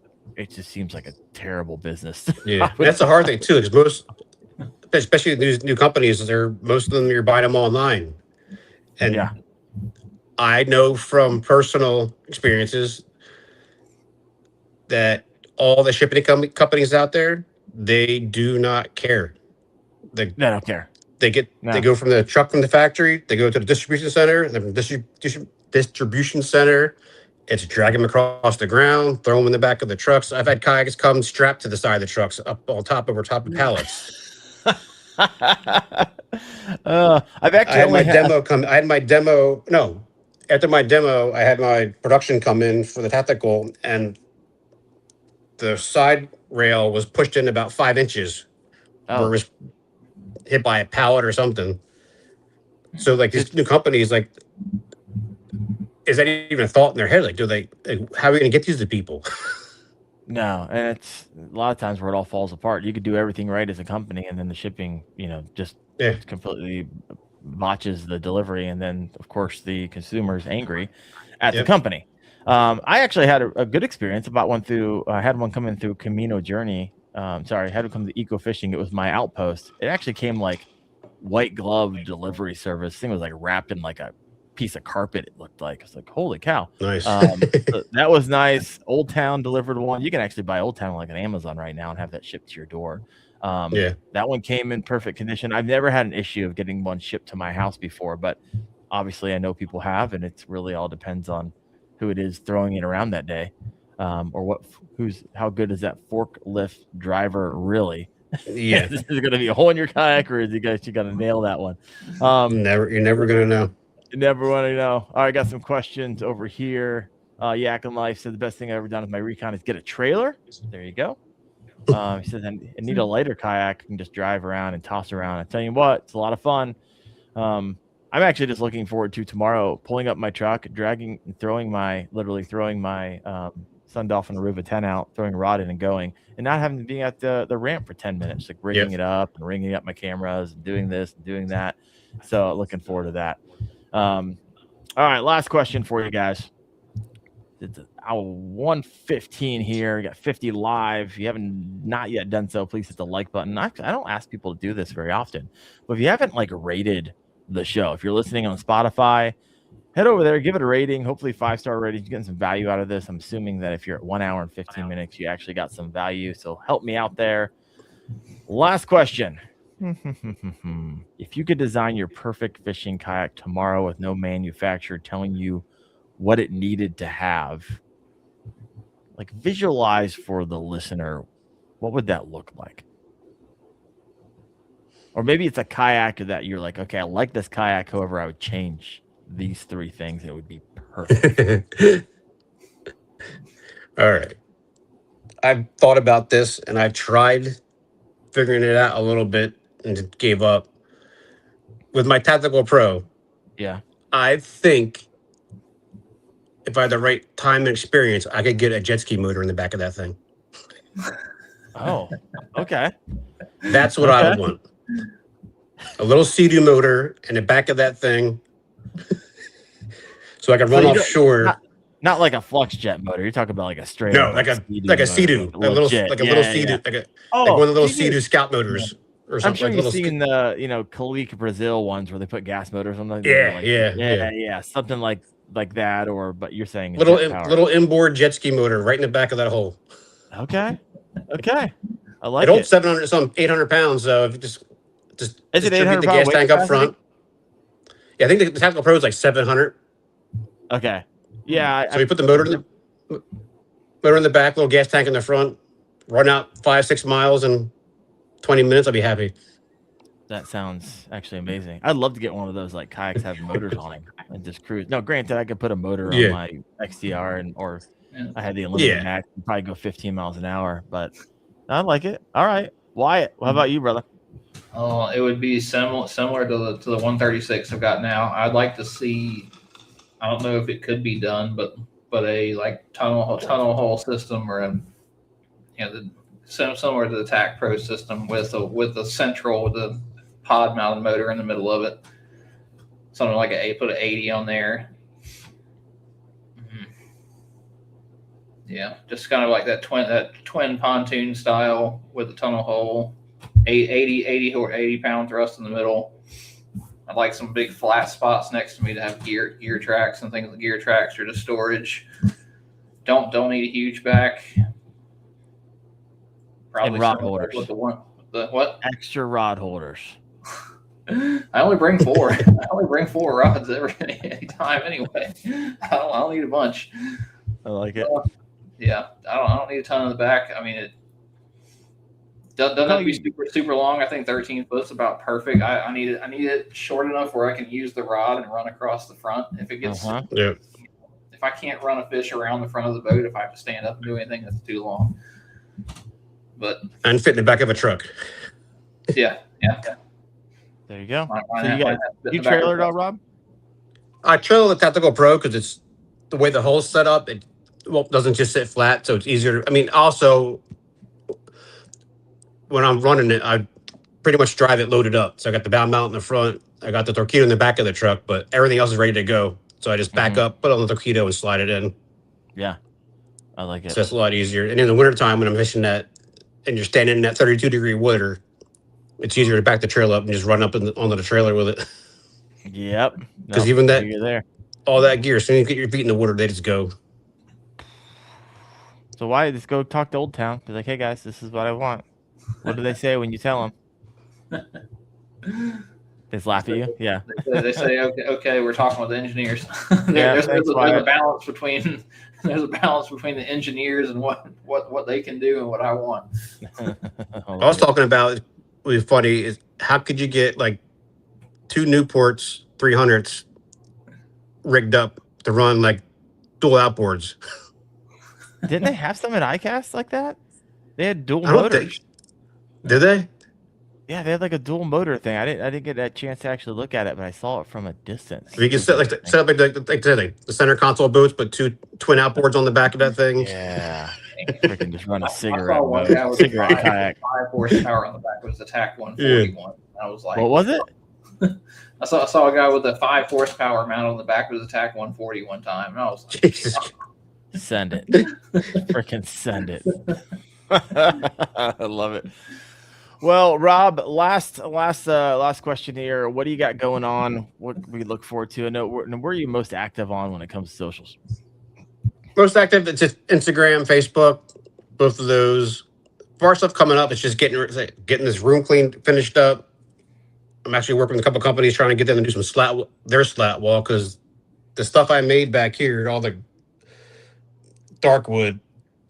seems like a terrible business.
Yeah. That's the hard thing too, because especially these new companies, most of them you're buying them online. And I know from personal experiences that all the shipping companies out there, they do not care. They
don't care.
They go from the truck from the factory, they go to the distribution center, and then from distribution center, it's drag them across the ground, throw them in the back of the trucks. I've had kayaks come strapped to the side of the trucks up over top of pallets.
I've actually
after my demo, I had my production come in for the tactical, and the side rail was pushed in about 5 inches, where it was hit by a pallet or something. So, like, these new companies, like, is that even a thought in their head? Like, how are we going to get these to people?
No, and it's a lot of times where it all falls apart. You could do everything right as a company, and then the shipping, just completely botches the delivery, and then of course the consumer's angry at the company. I actually had a good experience about one through. I had one come in through Camino Journey. I had to come to Eco Fishing. It was my outpost. It actually came like white glove delivery service. This thing was like wrapped in like a piece of carpet. It looked like. I was like, holy cow!
Nice.
So that was nice. Old Town delivered one. You can actually buy Old Town like on Amazon right now and have that shipped to your door. That one came in perfect condition. I've never had an issue of getting one shipped to my house before, but obviously I know people have, and it's really all depends on who it is throwing it around that day, or how good is that forklift driver really?
Yeah,
is there going to be a hole in your kayak, or is you got to nail that one?
You're never going to know.
You never want to know. All right, got some questions over here. Yak and Life said the best thing I've ever done with my recon is get a trailer. There you go. He says I need a lighter kayak. I can just drive around and toss around. I tell you what, it's a lot of fun. I'm actually just looking forward to tomorrow pulling up my truck, dragging and throwing my Sun Dolphin Aruba 10 out, throwing a rod in and going, and not having to be at the ramp for 10 minutes, like rigging it up and ringing up my cameras and doing this and doing that. So looking forward to that. All right, last question for you guys. It's our 115 here. We got 50 live. If you haven't not yet done so, please hit the like button. I don't ask people to do this very often, but if you haven't rated the show, if you're listening on Spotify, head over there, give it a rating. Hopefully 5-star rating. You're getting some value out of this. I'm assuming that if you're at 1 hour and 15 minutes, you actually got some value. So help me out there. Last question. If you could design your perfect fishing kayak tomorrow with no manufacturer telling you what it needed to have, like visualize for the listener, what would that look like? Or maybe it's a kayak that you're like, okay, I like this kayak. However, I would change these 3 things. And it would be perfect.
All right. I've thought about this and I've tried figuring it out a little bit and just gave up. With my Tactical Pro,
Yeah.
I think if I had the right time and experience, I could get a jet ski motor in the back of that thing.
Oh, okay.
That's what I would want. A little Sea-Doo motor in the back of that thing, so I can run
you don't-
offshore.
Not like a flux jet motor. You're talking about like a straight.
No,
up,
like a
motor,
Sea-Doo,
like a little jet.
little Sea-Doo, like one of the little Sea-Doo scout motors or
I'm
something.
sure
like
you've
little
seen the Kayak Brazil ones where they put gas motors on them.
Yeah.
Something like that. Or but you're saying a
little
jet power.
little inboard jet ski motor right in the back of that hole.
Okay, I like
It holds
it.
700, some 800 pounds. So if you just
Is it
distribute
800
the
pound
gas
weight
tank up
capacity?
front. Yeah, I think the Tactical Pro is like 700.
Okay, yeah.
So we put the motor in the back, little gas tank in the front, run out 5-6 miles in 20 minutes. I'll be happy.
That sounds actually amazing. I'd love to get one of those like kayaks have motors on them and just cruise. No, granted, I could put a motor on my XDR or I had the Unlimited Max and probably go 15 miles an hour, but I like it. All right, Wyatt, how about you, brother?
It would be similar to the 136 I've got now. I'd like to see. I don't know if it could be done, but a like tunnel hole system or similar to the TAC Pro system with the pod mounted motor in the middle of it. Something like put an 80 on there. Yeah, just kind of like that twin pontoon style with the tunnel hole, 80 pound thrust in the middle. I'd like some big flat spots next to me to have gear tracks and things. The gear tracks are just storage. Don't need a huge back. Probably
And rod holders.
With the what?
Extra rod holders.
I only bring 4. I only bring 4 rods any time anyway. I don't need a bunch.
I like it.
Yeah, I don't need a ton in the back. I mean, it doesn't have to be super long. I think 13 foot's about perfect. I need it short enough where I can use the rod and run across the front. If it gets if I can't run a fish around the front of the boat, if I have to stand up and do anything that's too long. But
and fit in the back of a truck.
Yeah.
There you go.
So
you trailer it all, Rob?
I trailer the Tactical Pro because it's the way the hole's set up. It doesn't just sit flat, so it's easier. I mean, also when I'm running it, I pretty much drive it loaded up. So I got the bow mount in the front, I got the torpedo in the back of the truck, but everything else is ready to go. So I just back up, put on the torpedo, and slide it in.
Yeah, I like it.
So it's a lot easier. And in the wintertime, when I'm fishing that, and you're standing in that 32-degree water, it's easier to back the trailer up and just run up onto the trailer with it.
Yep.
Because even that,
you're there.
all that gear, as soon as you get your feet in the water, they just go.
So why just go talk to Old Town? Be like, hey guys, this is what I want. What do they say when you tell them? They just laugh at you. Yeah.
They say, okay, we're talking with the engineers.
There's
a balance between the engineers and what they can do and what I want.
I was talking about, what was funny is how could you get like 2 Newports 300s rigged up to run like dual outboards?
Didn't they have some at ICAST like that? They had dual motors.
Did they?
Yeah, they had like a dual motor thing. I didn't get that chance to actually look at it, but I saw it from a distance.
You can set up the center console boats, but 2 twin outboards on the back of that thing.
Yeah, freaking just run a cigarette.
I saw one guy with
cigarette kayak.
5 horsepower on the back. It was the TAC 141. I was like,
what was it?
I saw a guy with a 5 horsepower mount on the back of the TAC 140 one time, and I was like,
Jesus.
Send it. Freaking send it. I love it. Well, Rob, last question here. What do you got going on? What we look forward to? I know where are you most active on when it comes to socials?
Most active, it's just Instagram, Facebook, both of those. For our stuff coming up, it's just getting this room cleaned, finished up. I'm actually working with a couple companies trying to get them to do their slat wall, because the stuff I made back here, all the dark wood,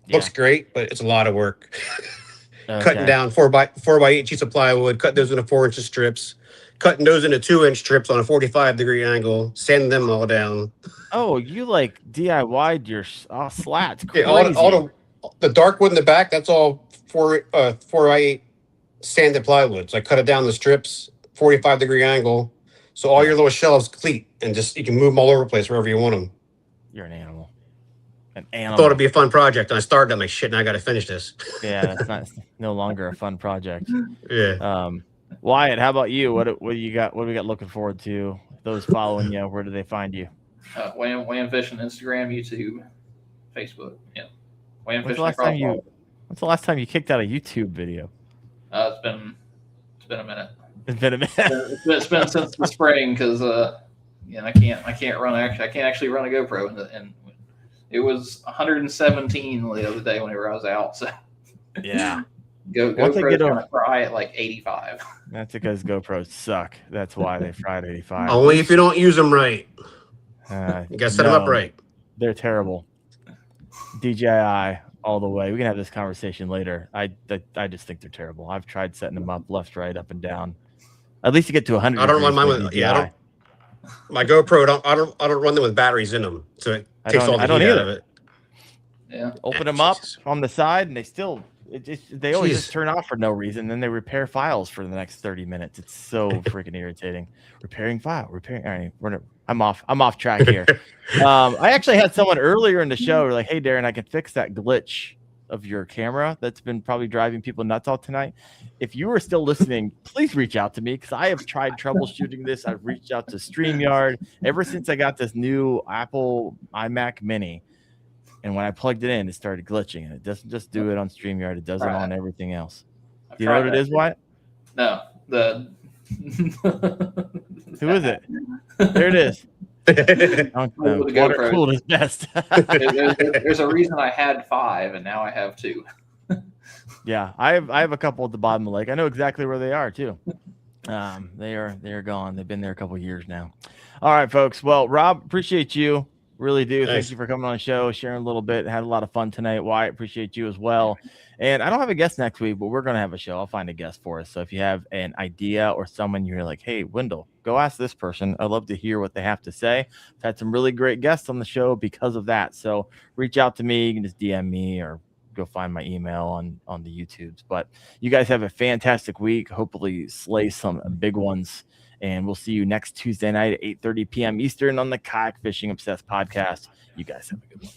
looks great, but it's a lot of work.
Okay.
Cutting down 4x8 sheets of plywood, cut those into 4-inch strips, cutting those into 2-inch strips on a 45-degree angle, sanding them all down.
Oh, you like DIY'd your slats? Crazy.
Yeah, all the dark wood in the back, that's all 4x8 sanded plywood. So I cut it down the strips, 45-degree angle, so all your little shelves complete, and just you can move them all over the place wherever you want them.
You're an animal.
I thought it'd be a fun project, and I started. I'm like, shit, now I got to finish this.
Yeah, that's no longer a fun project.
Yeah.
Wyatt, how about you? What do you got? What do we got looking forward to? Those following you, where do they find you?
Wham Fishing, Instagram, YouTube, Facebook. Yeah. Wham
When's
Fishing.
the last time you kicked out a YouTube video?
It's been a minute.
It's been a minute.
It's been since the spring, because I can't actually run a GoPro, and it was 117 the other day whenever I was out. So
yeah,
GoPro's gonna fry at like 85.
That's because GoPros suck. That's why they fry at 85.
Only if you don't use them right. You gotta set them up right.
They're terrible. DJI all the way. We can have this conversation later. I just think they're terrible. I've tried setting them up left, right, up, and down. At least you get to 100.
I don't run mine with my GoPro. I don't run them with batteries in them, so it takes all the heat out of it.
Yeah.
Open them up on the side, and they always just turn off for no reason. Then they repair files for the next 30 minutes. It's so freaking irritating. Repairing file. All right, I'm off track here. I actually had someone earlier in the show like, "Hey, Daren, I can fix that glitch of your camera that's been probably driving people nuts all tonight." If you are still listening, please reach out to me, because I have tried troubleshooting this. I've reached out to StreamYard ever since I got this new Apple iMac Mini. And when I plugged it in, it started glitching. And it doesn't just do it on StreamYard. It does it on everything else. Do you know what it is, Wyatt?
No.
Who is it? There it is. Water cooled is best.
There's a reason I had 5, and now I have 2.
Yeah, I have a couple at the bottom of the lake. I know exactly where they are too. They are gone. They've been there a couple of years now. All right, folks. Well, Rob, appreciate you. Really do. Thank you for coming on the show, sharing a little bit. Had a lot of fun tonight. Wyatt, appreciate you as well. And I don't have a guest next week, but we're going to have a show. I'll find a guest for us. So if you have an idea or someone you're like, hey, Wendell, go ask this person. I'd love to hear what they have to say. I've had some really great guests on the show because of that. So reach out to me. You can just DM me or go find my email on the YouTubes. But you guys have a fantastic week. Hopefully slay some big ones. And we'll see you next Tuesday night at 8:30 p.m. Eastern on the Kayak Fishing Obsessed podcast. You guys have a good one.